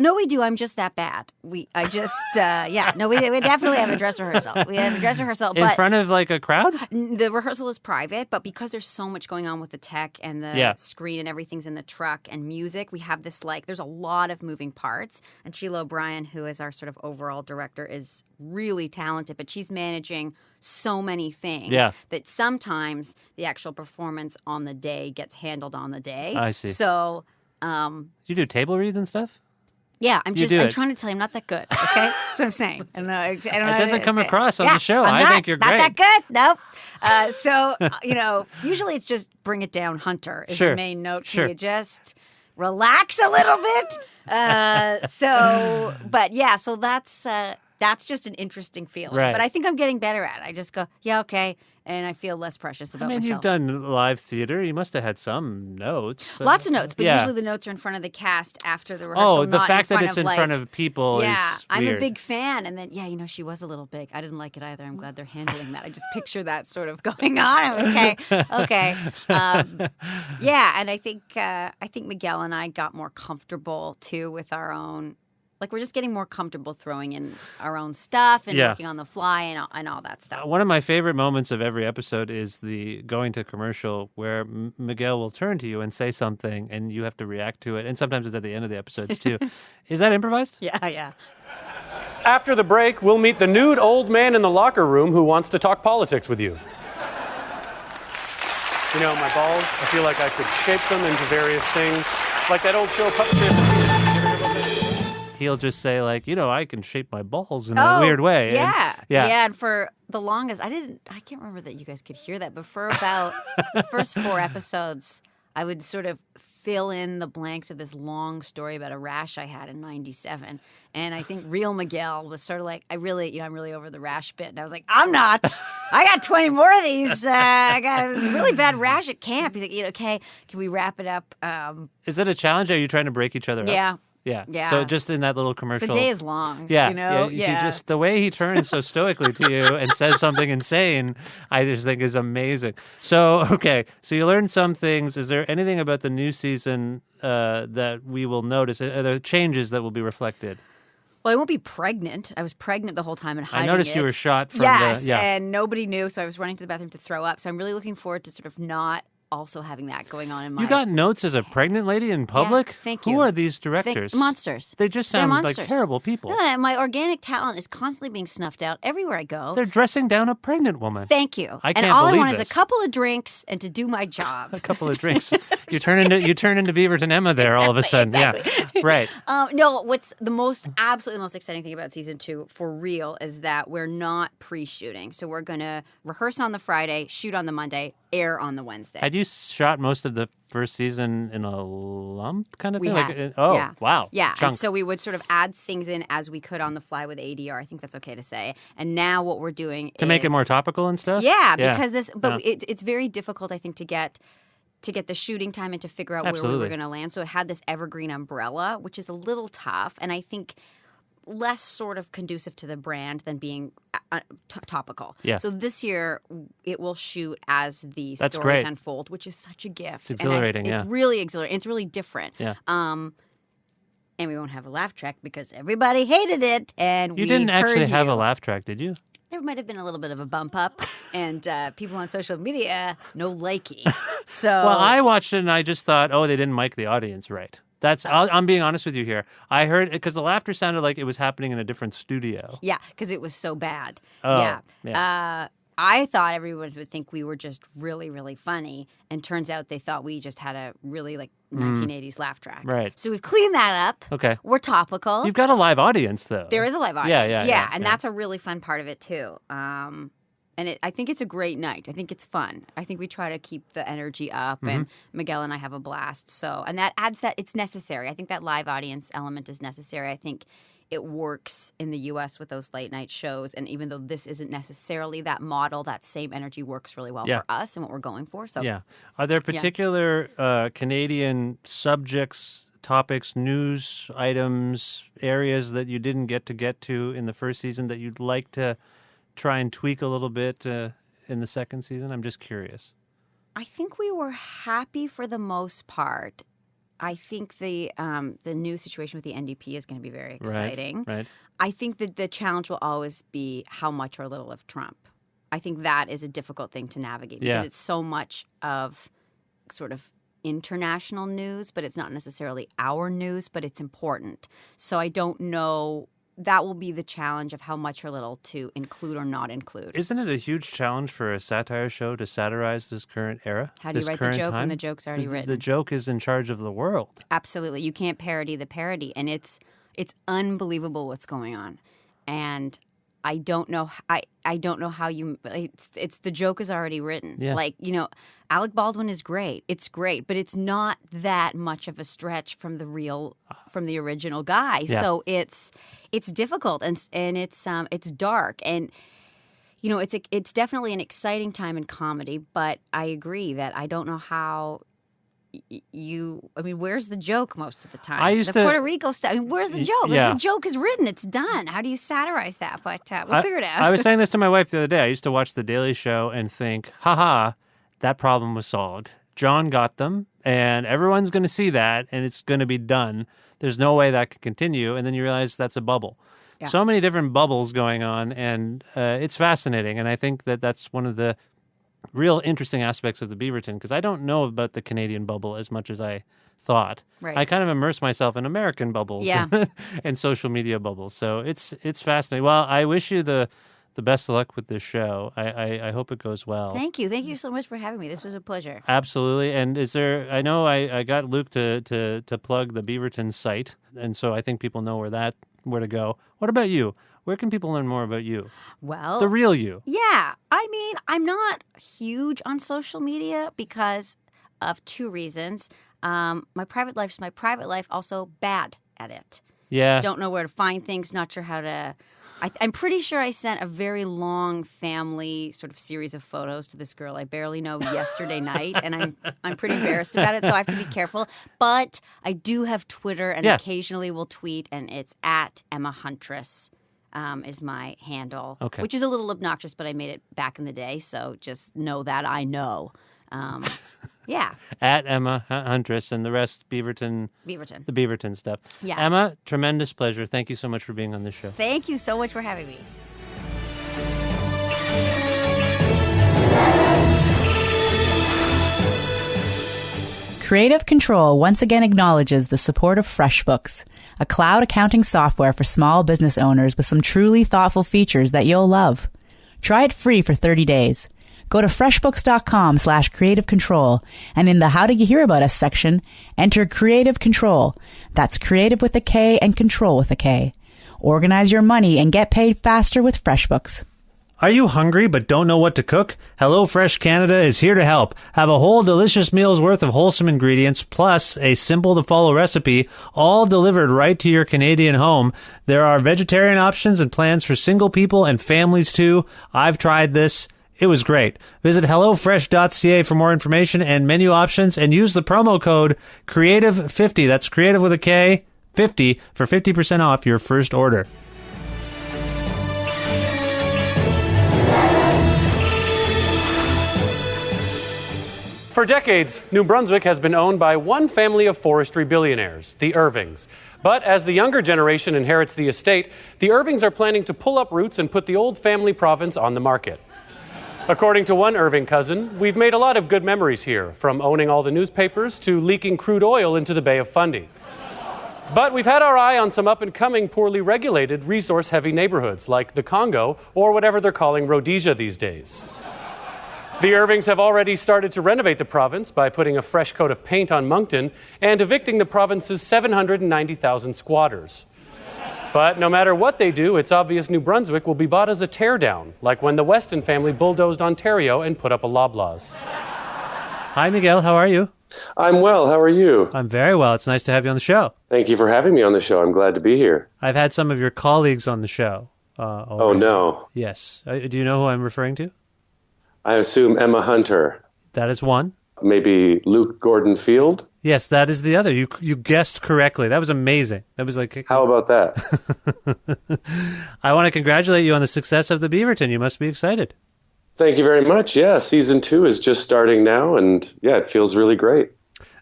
No, we do. I'm just that bad. We definitely have a dress rehearsal. We have a dress rehearsal. In front of like a crowd? The rehearsal is private, but because there's so much going on with the tech and the screen and everything's in the truck and music, we have this there's a lot of moving parts. And Sheila O'Brien, who is our sort of overall director, is really talented, but she's managing so many things that sometimes the actual performance on the day gets handled on the day. I see. So... you do table reads and stuff? Yeah, I'm trying to tell you I'm not that good, okay? That's what I'm saying. I don't know. It doesn't come across on the show. I think you're great. Not that good? Nope. Usually it's just bring it down, Hunter, is the main note. Sure. Can you just relax a little bit? So that's just an interesting feeling. Right. But I think I'm getting better at it. I just go, yeah, okay. And I feel less precious about myself. You've done live theater. You must have had some notes. Lots of notes, but usually the notes are in front of the cast after the rehearsal. Oh, the fact that it's in front of people is weird. I'm a big fan. And then, she was a little big. I didn't like it either. I'm glad they're handling that. I just picture that sort of going on. Okay. And I think Miguel and I got more comfortable, too, with our own... Like, we're just getting more comfortable throwing in our own stuff and working on the fly and all that stuff. One of my favorite moments of every episode is the going to commercial where Miguel will turn to you and say something and you have to react to it. And sometimes it's at the end of the episodes, too. Is that improvised? Yeah. After the break, we'll meet the nude old man in the locker room who wants to talk politics with you. My balls, I feel like I could shape them into various things. Like that old show, Puppet. he'll just say like, I can shape my balls in a weird way. Yeah. Yeah. And for the longest, I can't remember that you guys could hear that, but for about the first 4 episodes, I would sort of fill in the blanks of this long story about a rash I had in '97. And I think real Miguel was sort of like, I'm really over the rash bit. And I was like, I'm not. I got 20 more of these. I got this really bad rash at camp. He's like, okay, can we wrap it up? Is it a challenge? Are you trying to break each other up? Yeah. Yeah. So just in that little commercial. The day is long. Yeah. Yeah. He just, the way he turns so stoically to you and says something insane, I just think is amazing. So, okay. So you learned some things. Is there anything about the new season that we will notice? Are there changes that will be reflected? Well, I won't be pregnant. I was pregnant the whole time and hiding it. I noticed you were shot from and nobody knew, so I was running to the bathroom to throw up. So I'm really looking forward to sort of not also having that going on in my... You got notes as a pregnant lady in public? Yeah, thank you. Who are these directors? Monsters. They just sound like terrible people. Yeah, my organic talent is constantly being snuffed out everywhere I go. They're dressing down a pregnant woman. Thank you. I can't and all believe I want this. is a couple of drinks and to do my job. A couple of drinks. You turn into Beaverton Emma there all of a sudden. Exactly. Yeah, right. No, what's absolutely the most exciting thing about season 2 for real is that we're not pre-shooting. So we're going to rehearse on the Friday, shoot on the Monday, air on the Wednesday. Had you shot most of the first season in a lump kind of thing? We had. Wow. Yeah, Chunk. and so we would sort of add things in as we could on the fly with ADR. I think that's okay to say. And now what we're doing to make it more topical and stuff? Yeah, because it's very difficult, I think, to get the shooting time and to figure out where we were going to land. So it had this evergreen umbrella, which is a little tough, and I think less sort of conducive to the brand than being topical. Yeah. So this year it will shoot as the stories great. Unfold, which is such a gift. It's exhilarating. It's really exhilarating. It's really different. Yeah. And we won't have a laugh track because everybody hated it. And you didn't actually have a laugh track, did you? There might have been a little bit of a bump up, and people on social media, no likey. So well, I watched it and I just thought, they didn't mic the audience right. I'm being honest with you here. I heard because the laughter sounded like it was happening in a different studio. Yeah, because it was so bad. Yeah. I thought everyone would think we were just really, really funny, and turns out they thought we just had a really 1980s laugh track. Right. So we've cleaned that up. Okay. We're topical. You've got a live audience though. There is a live audience. Yeah. And that's a really fun part of it too. And I think it's a great night. I think it's fun. I think we try to keep the energy up, and Miguel and I have a blast. So, and that adds that it's necessary. I think that live audience element is necessary. I think it works in the U.S. with those late night shows. And even though this isn't necessarily that model, that same energy works really well for us and what we're going for. So, are there particular Canadian subjects, topics, news items, areas that you didn't get to in the first season that you'd like to try and tweak a little bit in the second season? I'm just curious. I think we were happy for the most part. I think the new situation with the NDP is going to be very exciting. Right. I think that the challenge will always be how much or little of Trump. I think that is a difficult thing to navigate because it's so much of sort of international news, but it's not necessarily our news, but it's important. So I don't know. That will be the challenge of how much or little to include or not include. Isn't it a huge challenge for a satire show to satirize this current era? How do you write the joke when the joke's already written? The joke is in charge of the world. Absolutely. You can't parody the parody. And it's unbelievable what's going on. And I don't know how you it's the joke is already written. Yeah. Alec Baldwin is great. It's great, but it's not that much of a stretch from the original guy. Yeah. So it's difficult and it's dark and it's definitely an exciting time in comedy, but I agree that I don't know how where's the joke most of the time? Puerto Rico stuff. Where's the joke? Yeah. The joke is written. It's done. How do you satirize that? But we'll figure it out. I was saying this to my wife the other day. I used to watch The Daily Show and think, that problem was solved. John got them, and everyone's going to see that, and it's going to be done. There's no way that could continue. And then you realize that's a bubble. Yeah. So many different bubbles going on, and it's fascinating. And I think that that's one of the real interesting aspects of the Beaverton, because I don't know about the Canadian bubble as much as I thought. Right. I kind of immerse myself in American bubbles and social media bubbles. So it's fascinating. Well, I wish you the the best of luck with this show. I hope it goes well. Thank you. Thank you so much for having me. This was a pleasure. Absolutely. And is there? I know I got Luke to plug the Beaverton site, and so I think people know where to go. What about you? Where can people learn more about you? Well, The real you. yeah. I mean, I'm not huge on social media because of two reasons. My private life's my private life, also bad at it. Yeah. Don't know where to find things, not sure how to. I'm pretty sure I sent a very long family sort of series of photos to this girl I barely know yesterday night, and I'm pretty embarrassed about it, so I have to be careful. But I do have Twitter, and occasionally will tweet, and it's at Emma Huntress. Is my handle, which is a little obnoxious, but I made it back in the day, so just know that I know. Yeah. At Emma Huntress, and the rest, Beaverton. The Beaverton stuff. Yeah. Emma, tremendous pleasure. Thank you so much for being on this show. Thank you so much for having me. Creative Control once again acknowledges the support of FreshBooks, a cloud accounting software for small business owners with some truly thoughtful features that you'll love. Try it free for 30 days. Go to freshbooks.com/creative control, and in the How Did You Hear About Us section, enter Creative Control. That's creative with a K and control with a K. Organize your money and get paid faster with FreshBooks. Are you hungry but don't know what to cook? HelloFresh Canada is here to help. Have a whole delicious meal's worth of wholesome ingredients, plus a simple-to-follow recipe, all delivered right to your Canadian home. There are vegetarian options and plans for single people and families, too. I've tried this. It was great. Visit HelloFresh.ca for more information and menu options, and use the promo code CREATIVE50. That's creative with a K, 50, for 50% off your first order. For decades, New Brunswick has been owned by one family of forestry billionaires, the Irvings. But as the younger generation inherits the estate, the Irvings are planning to pull up roots and put the old family province on the market. According to one Irving cousin, we've made a lot of good memories here, from owning all the newspapers to leaking crude oil into the Bay of Fundy. But we've had our eye on some up-and-coming, poorly regulated, resource-heavy neighborhoods, like the Congo, or whatever they're calling Rhodesia these days. The Irvings have already started to renovate the province by putting a fresh coat of paint on Moncton and evicting the province's 790,000 squatters. But no matter what they do, it's obvious New Brunswick will be bought as a teardown, like when the Weston family bulldozed Ontario and put up a Loblaws. Hi, Miguel. How are you? I'm well. How are you? I'm very well. It's nice to have you on the show. Thank you for having me on the show. I'm glad to be here. I've had some of your colleagues on the show. Oh, no. Yes. Do you know who I'm referring to? I assume Emma Hunter. That is one. Maybe Luke Gordon Field? Yes, that is the other. You guessed correctly. That was amazing. That was like... How about that? I want to congratulate you on the success of the Beaverton. You must be excited. Thank you very much. Yeah, season 2 is just starting now, and yeah, it feels really great.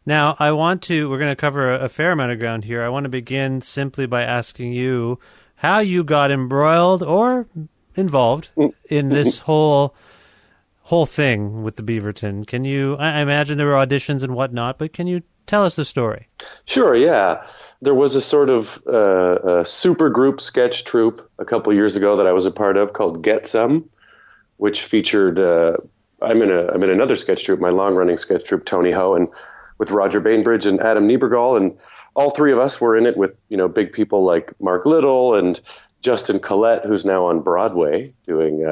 Now, we're going to cover a fair amount of ground here. I want to begin simply by asking you how you got embroiled or involved in this whole thing with the Beaverton. Can you, I imagine there were auditions and whatnot, but can you tell us the story? Sure, yeah. There was a sort of a super group sketch troupe a couple years ago that I was a part of called Get Some, which featured, I'm in another sketch troupe, my long-running sketch troupe, Tony Ho, and with Roger Bainbridge and Adam Niebergall, and all three of us were in it with, big people like Mark Little and Justin Collette, who's now on Broadway doing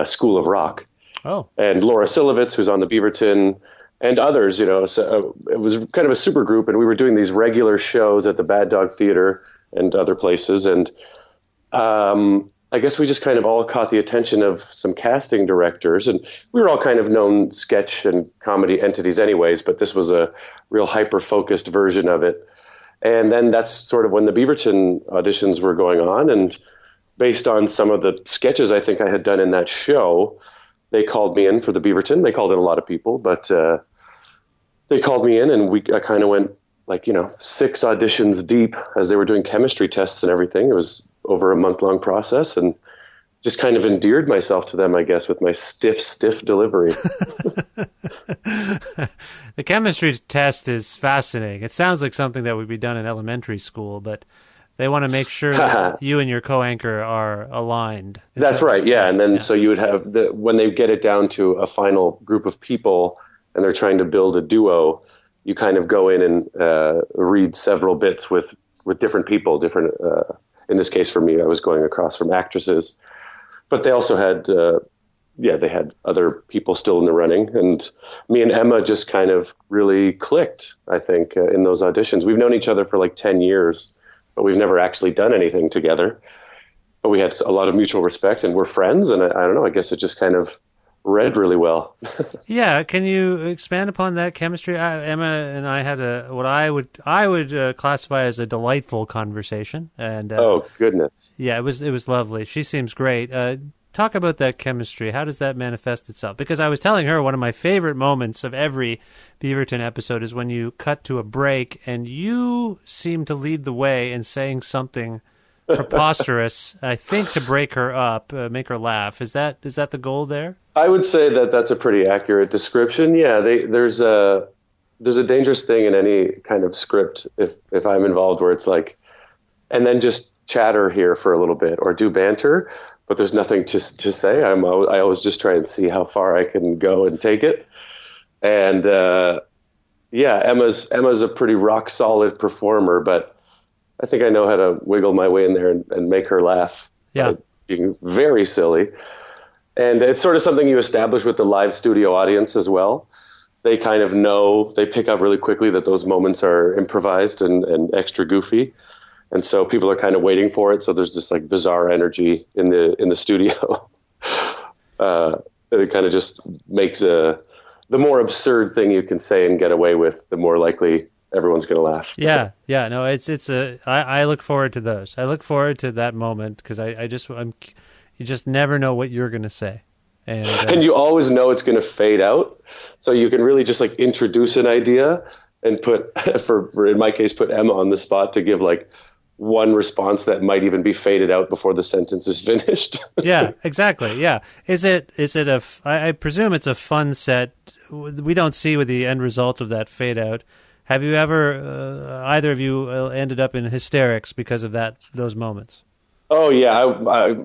School of Rock. Oh. And Laura Silovitz, who's on the Beaverton, and others, So it was kind of a super group, and we were doing these regular shows at the Bad Dog Theater and other places. And I guess we just kind of all caught the attention of some casting directors, and we were all kind of known sketch and comedy entities anyways, but this was a real hyper-focused version of it. And then that's sort of when the Beaverton auditions were going on, and based on some of the sketches I think I had done in that show, they called me in for the Beaverton. They called in a lot of people, but they called me in, and I kind of went 6 auditions deep as they were doing chemistry tests and everything. It was over a month-long process, and just kind of endeared myself to them, I guess, with my stiff delivery. The chemistry test is fascinating. It sounds like something that would be done in elementary school, but They want to make sure that you and your co-anchor are aligned. That's right, yeah. And then so you would have when they get it down to a final group of people and they're trying to build a duo, you kind of go in and read several bits with different people, in this case for me, I was going across from actresses. But they also had, they had other people still in the running. And me and Emma just kind of really clicked, I think, in those auditions. We've known each other for like 10 years, but we've never actually done anything together. But we had a lot of mutual respect and we're friends. And I don't know, I guess it just kind of read really well. Yeah, can you expand upon that chemistry? Emma and I had what I would classify as a delightful conversation. And oh goodness, yeah, it was lovely. She seems great. Talk about that chemistry. How does that manifest itself? Because I was telling her one of my favorite moments of every Beaverton episode is when you cut to a break and you seem to lead the way in saying something preposterous, I think, to break her up, make her laugh. Is that the goal there? I would say that that's a pretty accurate description. Yeah, there's a dangerous thing in any kind of script if I'm involved where it's like, and then just chatter here for a little bit or do banter, but there's nothing to say. I always just try and see how far I can go and take it. And Emma's a pretty rock solid performer, but I think I know how to wiggle my way in there and make her laugh. Yeah. Being very silly. And it's sort of something you establish with the live studio audience as well. They kind of know, they pick up really quickly that those moments are improvised and extra goofy. And so people are kind of waiting for it. So there's this like bizarre energy in the studio. It kind of just makes the more absurd thing you can say and get away with, the more likely everyone's going to laugh. Yeah. No, I look forward to those. I look forward to that moment because you just never know what you're going to say. And you always know it's going to fade out. So you can really just like introduce an idea and put, for in my case, put Emma on the spot to give like one response that might even be faded out before the sentence is finished. Yeah, exactly. Yeah. I presume it's a fun set. We don't see with the end result of that fade out. Have you ever, either of you ended up in hysterics because of those moments? Oh yeah. I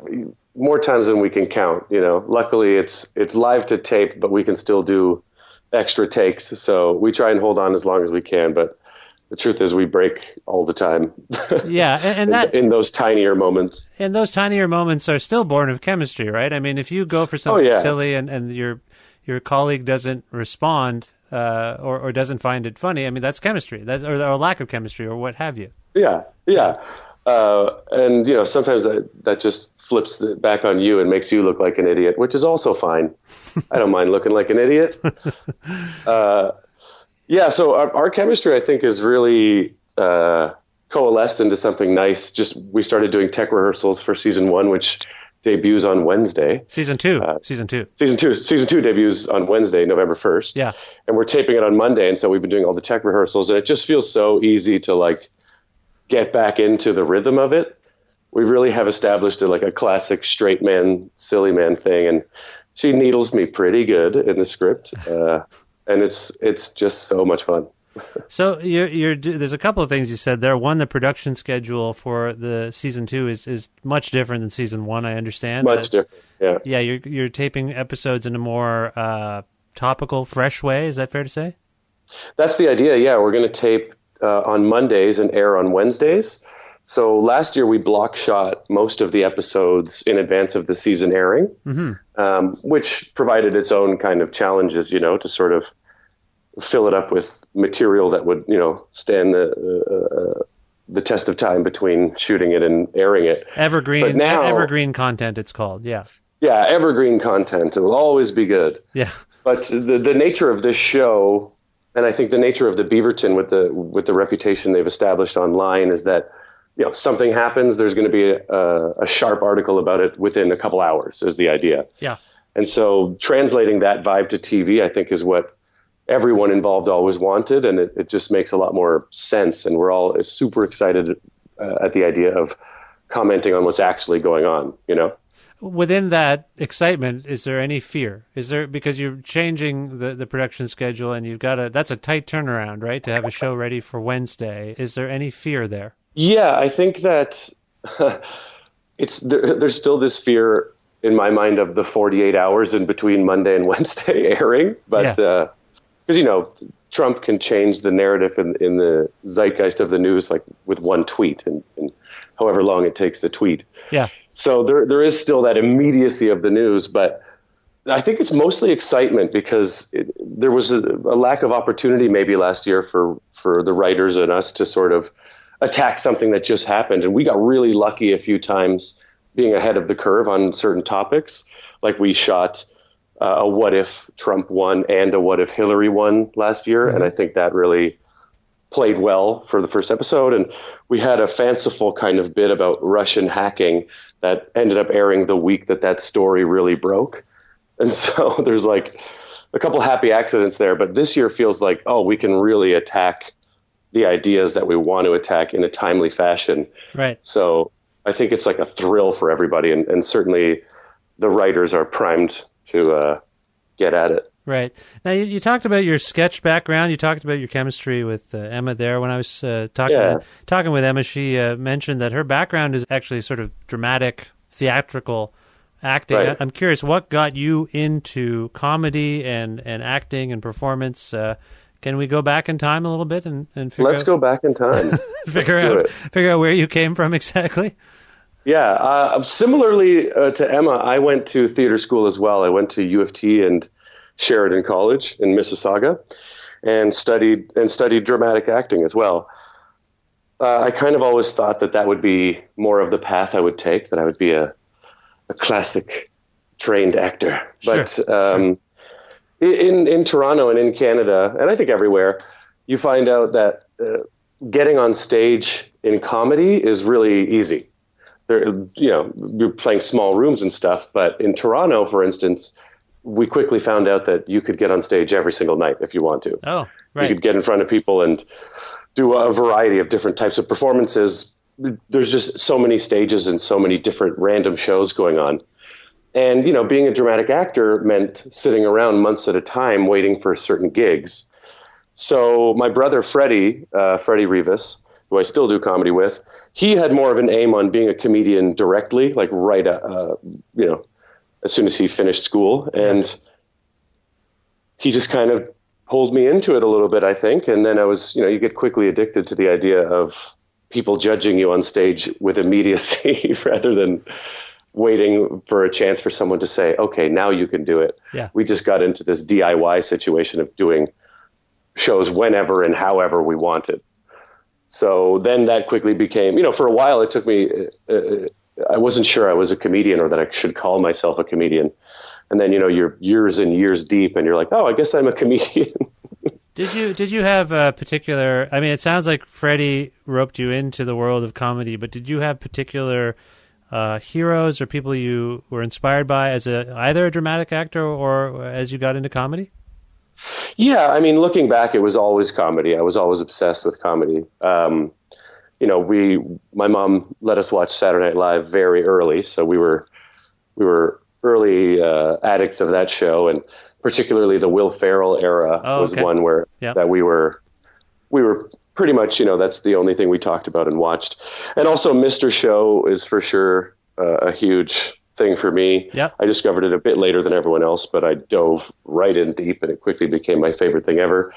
more times than we can count, luckily it's live to tape, but we can still do extra takes. So we try and hold on as long as we can, but the truth is we break all the time. Yeah. And that in those tinier moments. And those tinier moments are still born of chemistry, right? I mean, if you go for something silly and your colleague doesn't respond, or doesn't find it funny, I mean, that's chemistry. That's or lack of chemistry or what have you. Yeah. And sometimes that just flips back on you and makes you look like an idiot, which is also fine. I don't mind looking like an idiot. So our chemistry, I think, is really coalesced into something nice. We started doing tech rehearsals for season 1, which debuts on Wednesday. Season two debuts on Wednesday, November 1st. Yeah. And we're taping it on Monday. And so we've been doing all the tech rehearsals, and it just feels so easy to like get back into the rhythm of it. We really have established a classic straight man, silly man thing. And she needles me pretty good in the script. And it's just so much fun. So there's a couple of things you said there. One, the production schedule for the season 2 is much different than season 1. I understand. Much different. Yeah. Yeah. You're taping episodes in a more topical, fresh way. Is that fair to say? That's the idea. Yeah, we're going to tape on Mondays and air on Wednesdays. So last year we block shot most of the episodes in advance of the season airing, which provided its own kind of challenges, to sort of fill it up with material that would, stand the test of time between shooting it and airing it. Evergreen content, it's called. Yeah. Yeah. Evergreen content. It will always be good. Yeah. But the nature of this show, and I think the nature of the Beaverton with the reputation they've established online, is that, something happens, there's going to be a sharp article about it within a couple hours is the idea. Yeah. And so translating that vibe to TV, I think, is what everyone involved always wanted. And it just makes a lot more sense. And we're all super excited at the idea of commenting on what's actually going on, Within that excitement, is there any fear? Because you're changing the production schedule and that's a tight turnaround, right? To have a show ready for Wednesday. Is there any fear there? Yeah, I think that there's still this fear in my mind of the 48 hours in between Monday and Wednesday airing, but because Trump can change the narrative in the zeitgeist of the news like with one tweet and however long it takes to tweet. Yeah. So there is still that immediacy of the news, but I think it's mostly excitement because there was a lack of opportunity maybe last year for the writers and us to sort of attack something that just happened. And we got really lucky a few times being ahead of the curve on certain topics. Like we shot a what if Trump won and a what if Hillary won last year. Mm-hmm. And I think that really played well for the first episode. And we had a fanciful kind of bit about Russian hacking that ended up airing the week that story really broke. And so there's like a couple happy accidents there. But this year feels like, we can really attack the ideas that we want to attack in a timely fashion. Right. So I think it's like a thrill for everybody. And certainly the writers are primed to get at it. Right. Now, you talked about your sketch background. You talked about your chemistry with Emma there. When I was talking with Emma, she mentioned that her background is actually sort of dramatic, theatrical acting. Right. I'm curious, what got you into comedy and acting and performance? Can we go back in time a little bit and figure Let's go back in time. figure out where you came from exactly? Yeah. Similarly to Emma, I went to theater school as well. I went to U of T and Sheridan College in Mississauga and studied dramatic acting as well. I kind of always thought that would be more of the path I would take, that I would be a classic trained actor. Sure. But in Toronto and in Canada, and I think everywhere, you find out that getting on stage in comedy is really easy. You're playing small rooms and stuff, but in Toronto, for instance, we quickly found out that you could get on stage every single night if you want to. Oh, right. You could get in front of people and do a variety of different types of performances. There's just so many stages and so many different random shows going on. And, being a dramatic actor meant sitting around months at a time waiting for certain gigs. So my brother, Freddie Rivas, who I still do comedy with, he had more of an aim on being a comedian directly, like right, as soon as he finished school. And he just kind of pulled me into it a little bit, I think. And then I was, you get quickly addicted to the idea of people judging you on stage with immediacy rather than waiting for a chance for someone to say, okay, now you can do it. Yeah. We just got into this DIY situation of doing shows whenever and however we wanted. So then that quickly became, for a while it took me, I wasn't sure I was a comedian or that I should call myself a comedian. And then, you're years and years deep and you're like, oh, I guess I'm a comedian. Did you have a particular, it sounds like Freddie roped you into the world of comedy, but did you have particular heroes or people you were inspired by as either a dramatic actor or as you got into comedy? Yeah, looking back, it was always comedy. I was always obsessed with comedy. My mom let us watch Saturday Night Live very early, so we were early addicts of that show, and particularly the Will Ferrell era was one where that we were pretty much, that's the only thing we talked about and watched. And also Mr. Show is for sure a huge thing for me. Yep. I discovered it a bit later than everyone else, but I dove right in deep and it quickly became my favorite thing ever.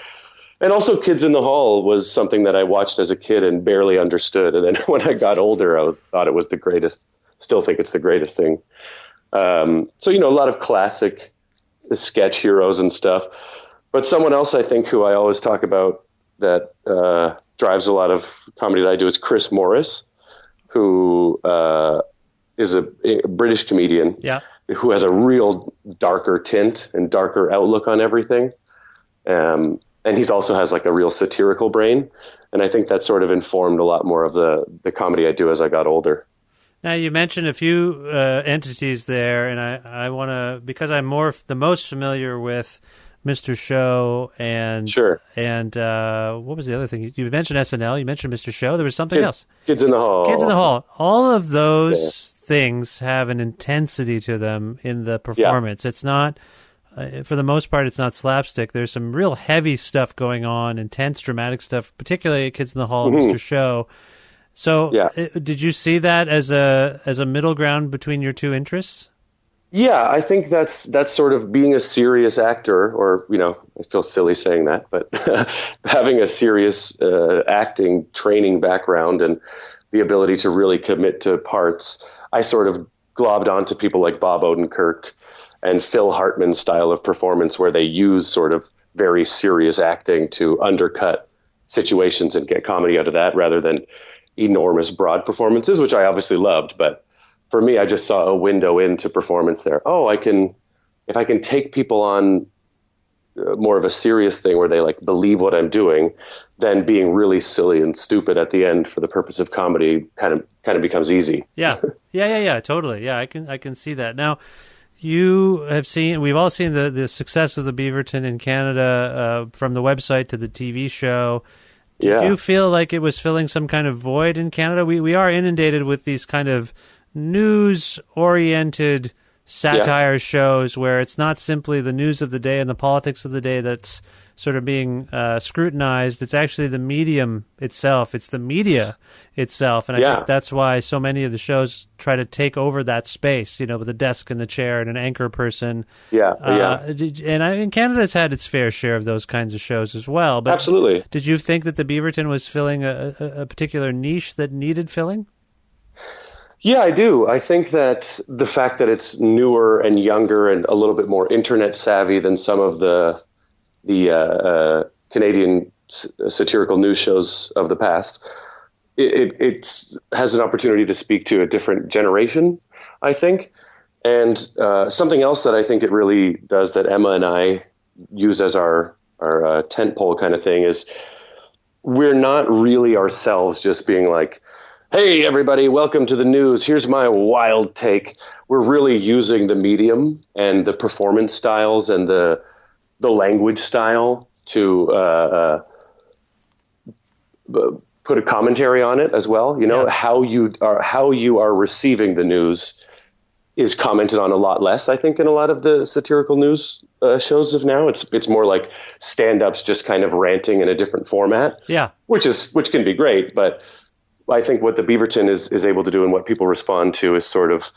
And also Kids in the Hall was something that I watched as a kid and barely understood. And then when I got older, thought it was the greatest, still think it's the greatest thing. So, a lot of classic sketch heroes and stuff. But someone else I think who I always talk about that drives a lot of comedy that I do is Chris Morris, who is a British comedian who has a real darker tint and darker outlook on everything. And he's also has like a real satirical brain. And I think that sort of informed a lot more of the comedy I do as I got older. Now, you mentioned a few entities there, and I want to, because I'm the most familiar with Mr. Show and what was the other thing? You mentioned SNL, you mentioned Mr. Show, there was something else. Kids in the Hall. Kids in the Hall. All of those things have an intensity to them in the performance. It's not, for the most part, it's not slapstick. There's some real heavy stuff going on, intense, dramatic stuff, particularly at Kids in the Hall and Mr. Show. So Yeah. Did you see that as a middle ground between your two interests? Yeah, I think that's sort of being a serious actor, or, I feel silly saying that, but having a serious acting training background and the ability to really commit to parts. I sort of globbed onto people like Bob Odenkirk and Phil Hartman's style of performance, where they use sort of very serious acting to undercut situations and get comedy out of that, rather than enormous broad performances, which I obviously loved. But for me, I just saw a window into performance there. Oh, if I can take people on more of a serious thing where they like believe what I'm doing, then being really silly and stupid at the end for the purpose of comedy kind of becomes easy. Yeah, totally. Yeah, I can see that. Now, we've all seen the success of the Beaverton in Canada, from the website to the TV show. Did you feel like it was filling some kind of void in Canada? We are inundated with these kind of news-oriented satire shows where it's not simply the news of the day and the politics of the day that's sort of being scrutinized. It's actually the medium itself. It's the media itself. And I think that's why so many of the shows try to take over that space, with a desk and the chair and an anchor person. And Canada's had its fair share of those kinds of shows as well. But absolutely. Did you think that the Beaverton was filling a particular niche that needed filling? Yeah, I do. I think that the fact that it's newer and younger and a little bit more internet savvy than some of the Canadian satirical news shows of the past, it has an opportunity to speak to a different generation, I think. And something else that I think it really does that Emma and I use as our tentpole kind of thing is we're not really ourselves just being like, hey, everybody, welcome to the news. Here's my wild take. We're really using the medium and the performance styles and the language style to put a commentary on it as well. How you are receiving the news is commented on a lot less, I think, in a lot of the satirical news shows of now. It's more like stand-ups just kind of ranting in a different format. Yeah, which can be great, but I think what the Beaverton is able to do and what people respond to is sort of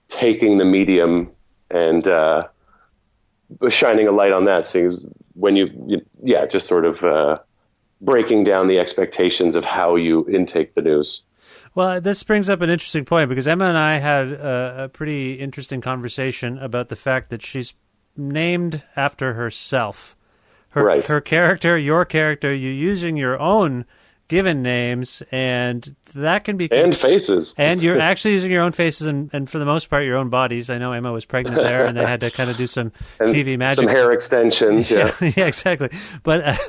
taking the medium and shining a light on that. Seeing when you just sort of breaking down the expectations of how you intake the news. Well, this brings up an interesting point, because Emma and I had a pretty interesting conversation about the fact that she's named after herself. Her character, your character, you using your own given names, and that can be... And faces. And you're actually using your own faces and for the most part, your own bodies. I know Emma was pregnant there, and they had to kind of do some TV magic. Some hair extensions, yeah. Yeah, exactly. But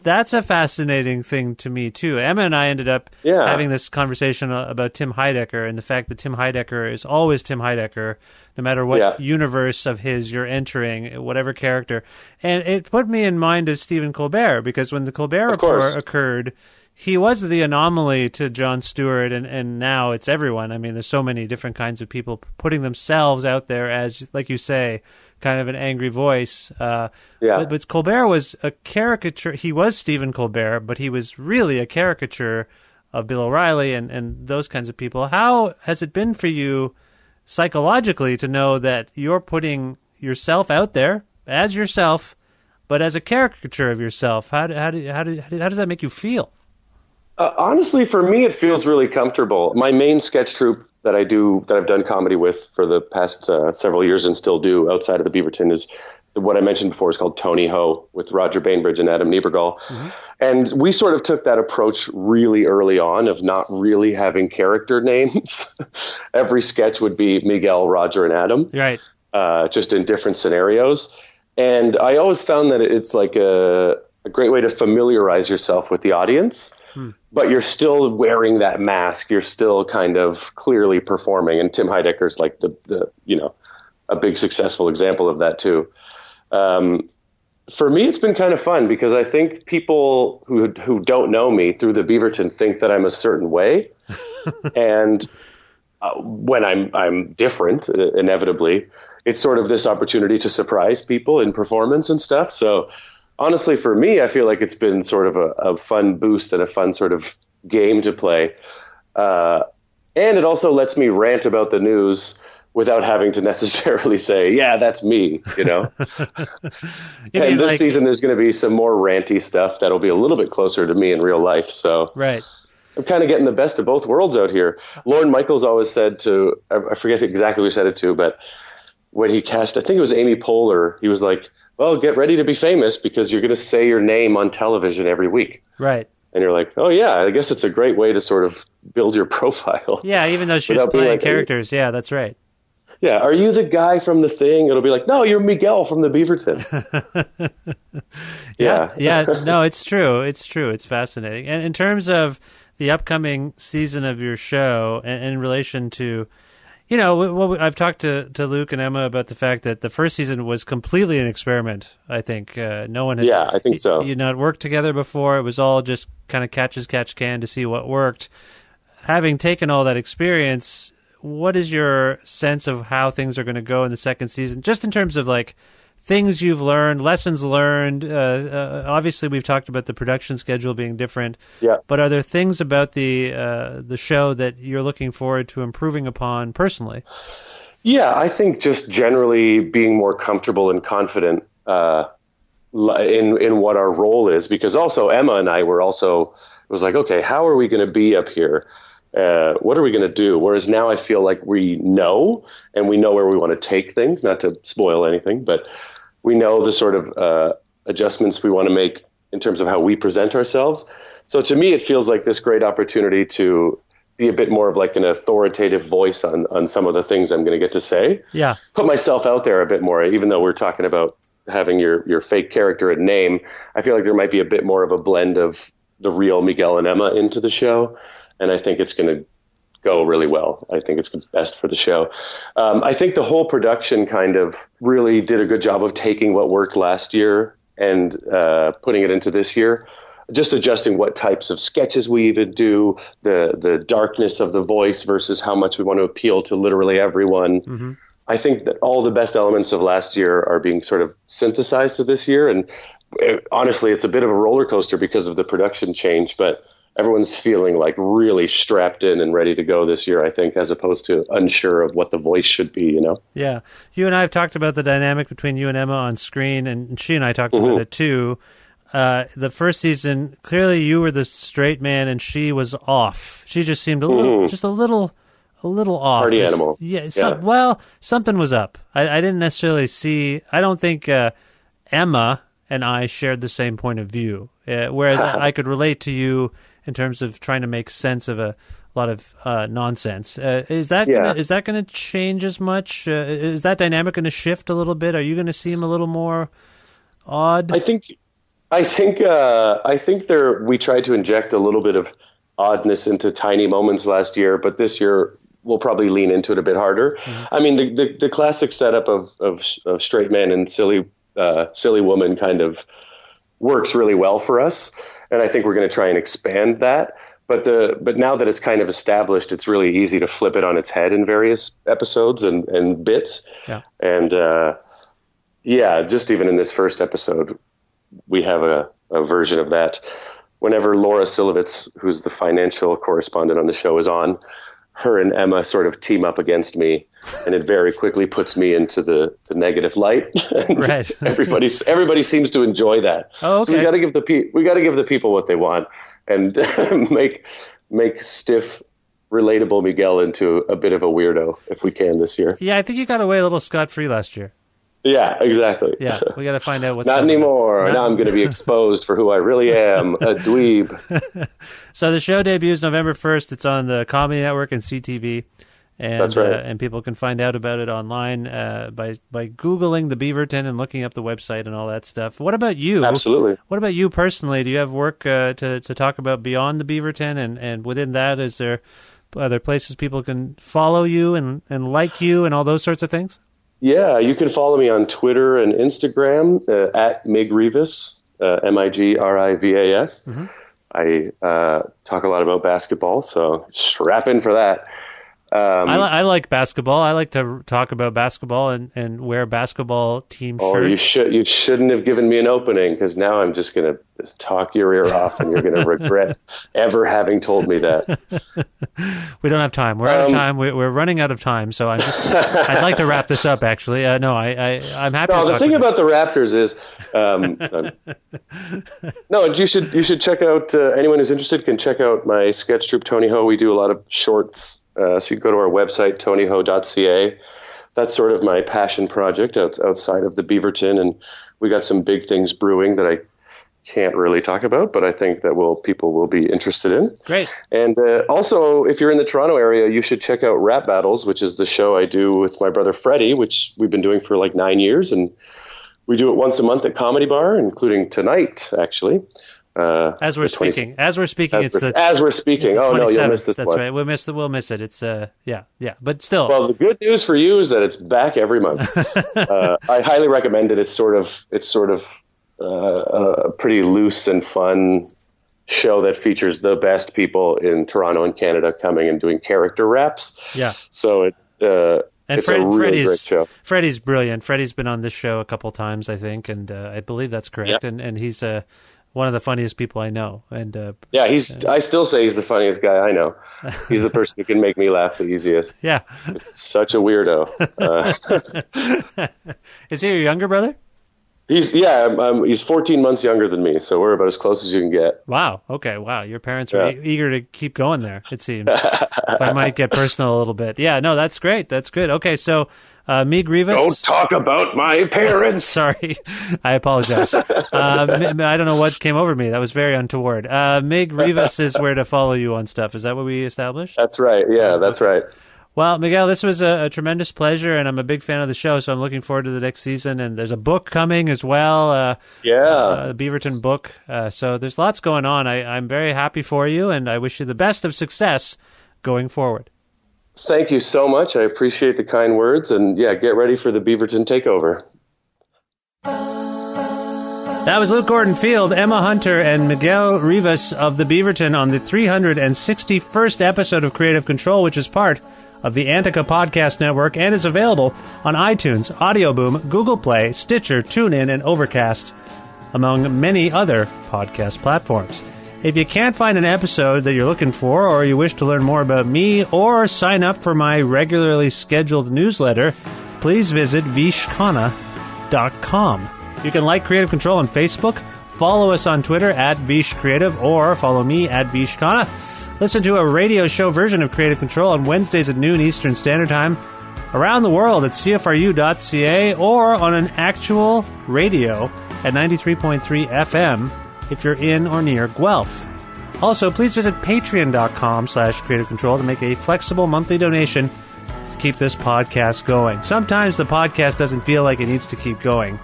that's a fascinating thing to me, too. Emma and I ended up having this conversation about Tim Heidecker and the fact that Tim Heidecker is always Tim Heidecker, no matter what universe of his you're entering, whatever character. And it put me in mind of Stephen Colbert, because when the Colbert Report occurred, he was the anomaly to Jon Stewart, and now it's everyone. I mean, there's so many different kinds of people putting themselves out there as, like you say, kind of an angry voice. But Colbert was a caricature. He was Stephen Colbert, but he was really a caricature of Bill O'Reilly and those kinds of people. How has it been for you psychologically to know that you're putting yourself out there as yourself, but as a caricature of yourself? How does that make you feel? Honestly, for me, it feels really comfortable. My main sketch troupe that I've done comedy with for the past several years and still do outside of the Beaverton is what I mentioned before. Is called Tony Ho, with Roger Bainbridge and Adam Niebergall. Mm-hmm. And we sort of took that approach really early on of not really having character names. Every sketch would be Miguel, Roger, and Adam. Right. Just in different scenarios. And I always found that it's like a great way to familiarize yourself with the audience. But you're still wearing that mask. You're still kind of clearly performing. And Tim Heidecker's like the a big successful example of that too. For me, it's been kind of fun because I think people who don't know me through the Beaverton think that I'm a certain way. And when I'm different, inevitably, it's sort of this opportunity to surprise people in performance and stuff. So honestly, for me, I feel like it's been sort of a fun boost and a fun sort of game to play. And it also lets me rant about the news without having to necessarily say, yeah, that's me, you know? And this season, there's going to be some more ranty stuff that'll be a little bit closer to me in real life. So right. I'm kind of getting the best of both worlds out here. Lorne Michaels always said to, I forget exactly who he said it to, but when he cast, I think it was Amy Poehler, he was like, well, get ready to be famous because you're going to say your name on television every week. Right. And you're like, oh, yeah, I guess it's a great way to sort of build your profile. Yeah, even though she's playing characters. Yeah, that's right. Yeah, are you the guy from the thing? It'll be like, no, you're Miguel from the Beaverton. Yeah, no, it's true. It's true. It's fascinating. And in terms of the upcoming season of your show, and in relation to, you know, I've talked to Luke and Emma about the fact that the first season was completely an experiment, I think. No one had... Yeah, I think so. You'd not worked together before. It was all just kind of catch as catch can to see what worked. Having taken all that experience, what is your sense of how things are going to go in the second season? Just in terms of, like, things you've learned, lessons learned. Obviously, we've talked about the production schedule being different. Yeah. But are there things about the show that you're looking forward to improving upon personally? Yeah, I think just generally being more comfortable and confident in what our role is, because also Emma and I were also, it was like, okay, how are we going to be up here? What are we going to do? Whereas now I feel like we know, and we know where we want to take things, not to spoil anything, but we know the sort of adjustments we want to make in terms of how we present ourselves. So to me, it feels like this great opportunity to be a bit more of like an authoritative voice on some of the things I'm going to get to say. Yeah. Put myself out there a bit more, even though we're talking about having your fake character and name. I feel like there might be a bit more of a blend of the real Miguel and Emma into the show. And I think it's going to go really well. I think it's best for the show. I think the whole production kind of really did a good job of taking what worked last year and putting it into this year. Just adjusting what types of sketches we even do, the darkness of the voice versus how much we want to appeal to literally everyone. Mm-hmm. I think that all the best elements of last year are being sort of synthesized to this year. And honestly, it's a bit of a roller coaster because of the production change, but everyone's feeling like really strapped in and ready to go this year, I think, as opposed to unsure of what the voice should be, you know? Yeah. You and I have talked about the dynamic between you and Emma on screen, and she and I talked about it too. The first season, clearly you were the straight man and she was off. She just seemed a little off. Party animal. Well, something was up. I didn't necessarily see, I don't think Emma and I shared the same point of view, whereas I could relate to you in terms of trying to make sense of a lot of nonsense. Is that going to change as much? Is that dynamic going to shift a little bit? Are you going to seem a little more odd? I think we tried to inject a little bit of oddness into tiny moments last year, but this year we'll probably lean into it a bit harder. Mm-hmm. I mean, the classic setup of straight man and silly woman kind of works really well for us, and I think we're going to try and expand that. But now that it's kind of established, it's really easy to flip it on its head in various episodes and bits. Yeah. And just even in this first episode, we have a version of that. Whenever Laura Silovitz, who's the financial correspondent on the show, is on, her and Emma sort of team up against me, and it very quickly puts me into the negative light. Right. Everybody seems to enjoy that. Oh, okay. So we got to give the people what they want, and make stiff, relatable Miguel into a bit of a weirdo if we can this year. Yeah, I think you got away a little scot-free last year. Yeah, exactly. Yeah, we got to find out what's not anymore. Now I'm going to be exposed for who I really am, a dweeb. So the show debuts November 1st. It's on the Comedy Network and CTV. And, that's right. And people can find out about it online by Googling the Beaverton and looking up the website and all that stuff. What about you? Absolutely. What about you personally? Do you have work to talk about beyond the Beaverton? And within that, are there places people can follow you and like you and all those sorts of things? Yeah, you can follow me on Twitter and Instagram at Mig Rivas, Migrivas. Mm-hmm. I talk a lot about basketball, so strap in for that. I like basketball. I like to talk about basketball and wear basketball team shirts. You shouldn't have given me an opening, because now I'm just going to talk your ear off, and you're going to regret ever having told me that. We don't have time. We're out of time. We're running out of time. So I'd like to wrap this up. Actually, no, I'm happy. No, to the thing about the Raptors is, no, you should check out. Anyone who's interested can check out my sketch troupe, Tony Ho. We do a lot of shorts. So you can go to our website, tonyho.ca. That's sort of my passion project outside of the Beaverton, and we got some big things brewing that I can't really talk about, but I think that people will be interested in. Great. And also, if you're in the Toronto area, you should check out Rap Battles, which is the show I do with my brother Freddie, which we've been doing for like 9 years, and we do it once a month at Comedy Bar, including tonight, actually. As we're speaking, oh no, you'll miss this That's one. Right. We'll miss it. It's yeah, but still. Well, the good news for you is that it's back every month. I highly recommend it. It's sort of a pretty loose and fun show that features the best people in Toronto and Canada coming and doing character raps. Yeah. So it's a really great show. Freddie's brilliant. Freddie's been on this show a couple times, I think, and I believe that's correct. Yep. And he's one of the funniest people I know. And I still say he's the funniest guy I know. He's the person who can make me laugh the easiest. Yeah. He's such a weirdo. Is he your younger brother? He's 14 months younger than me, so we're about as close as you can get. Wow. Okay. Wow. Your parents were eager to keep going there, it seems. If I might get personal a little bit. Yeah, no, that's great. That's good. Okay, so Mig Rivas. Don't talk about my parents. Sorry. I apologize. I don't know what came over me. That was very untoward. Mig Rivas is where to follow you on stuff. Is that what we established? That's right. Yeah, that's right. Well, Miguel, this was a tremendous pleasure, and I'm a big fan of the show, so I'm looking forward to the next season. And there's a book coming as well, the Beaverton book. So there's lots going on. I'm very happy for you, and I wish you the best of success going forward. Thank you so much. I appreciate the kind words, and get ready for the Beaverton takeover. That was Luke Gordon-Field, Emma Hunter, and Miguel Rivas of the Beaverton on the 361st episode of Creative Control, which is part of the Antica Podcast Network and is available on iTunes, Audioboom, Google Play, Stitcher, TuneIn, and Overcast, among many other podcast platforms. If you can't find an episode that you're looking for, or you wish to learn more about me, or sign up for my regularly scheduled newsletter, please visit vishkhanna.com. You can like Creative Control on Facebook, follow us on Twitter @VishCreative, or follow me @VishKhanna. Listen to a radio show version of Creative Control on Wednesdays at noon Eastern Standard Time around the world at CFRU.ca or on an actual radio at 93.3 FM if you're in or near Guelph. Also, please visit patreon.com/Creative Control to make a flexible monthly donation to keep this podcast going. Sometimes the podcast doesn't feel like it needs to keep going.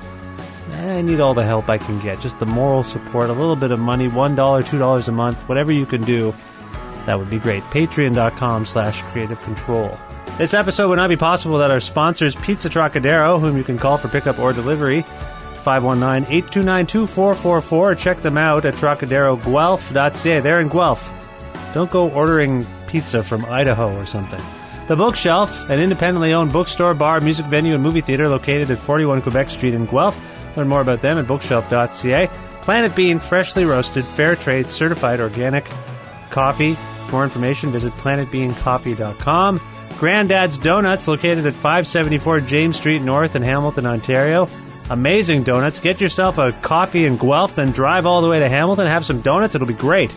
I need all the help I can get. Just the moral support, a little bit of money, $1, $2 a month, whatever you can do. That would be great. Patreon.com/Creative Control. This episode would not be possible without our sponsors, Pizza Trocadero, whom you can call for pickup or delivery, 519-829-2444. Check them out at trocaderoguelph.ca. They're in Guelph. Don't go ordering pizza from Idaho or something. The Bookshelf, an independently owned bookstore, bar, music venue, and movie theater located at 41 Quebec Street in Guelph. Learn more about them at bookshelf.ca. Planet Bean, freshly roasted, fair trade, certified organic coffee. For more information, visit planetbeancoffee.com. Granddad's Donuts, located at 574 James Street North in Hamilton, Ontario. Amazing donuts. Get yourself a coffee in Guelph, then drive all the way to Hamilton, have some donuts. It'll be great.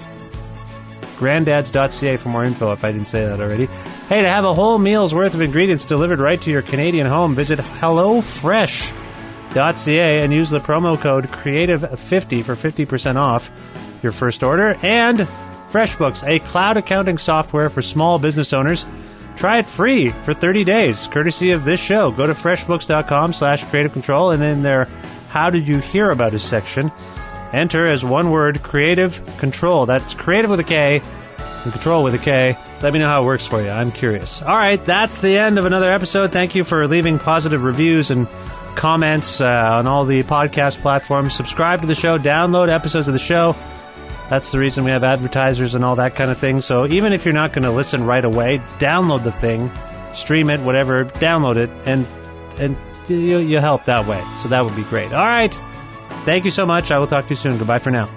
Granddads.ca for more info if I didn't say that already. Hey, to have a whole meal's worth of ingredients delivered right to your Canadian home, visit HelloFresh.ca and use the promo code Creative50 for 50% off your first order. And FreshBooks, a cloud accounting software for small business owners. Try it free for 30 days, courtesy of this show. Go to freshbooks.com/Creative Control, and in their How Did You Hear About Us section, enter as one word Creative Control. That's creative with a K and control with a K. Let me know how it works for you. I'm curious. All right, that's the end of another episode. Thank you for leaving positive reviews and comments on all the podcast platforms. Subscribe to the show, download episodes of the show. That's the reason we have advertisers and all that kind of thing. So even if you're not going to listen right away, download the thing, stream it, whatever, download it, and you help that way. So that would be great. All right. Thank you so much. I will talk to you soon. Goodbye for now.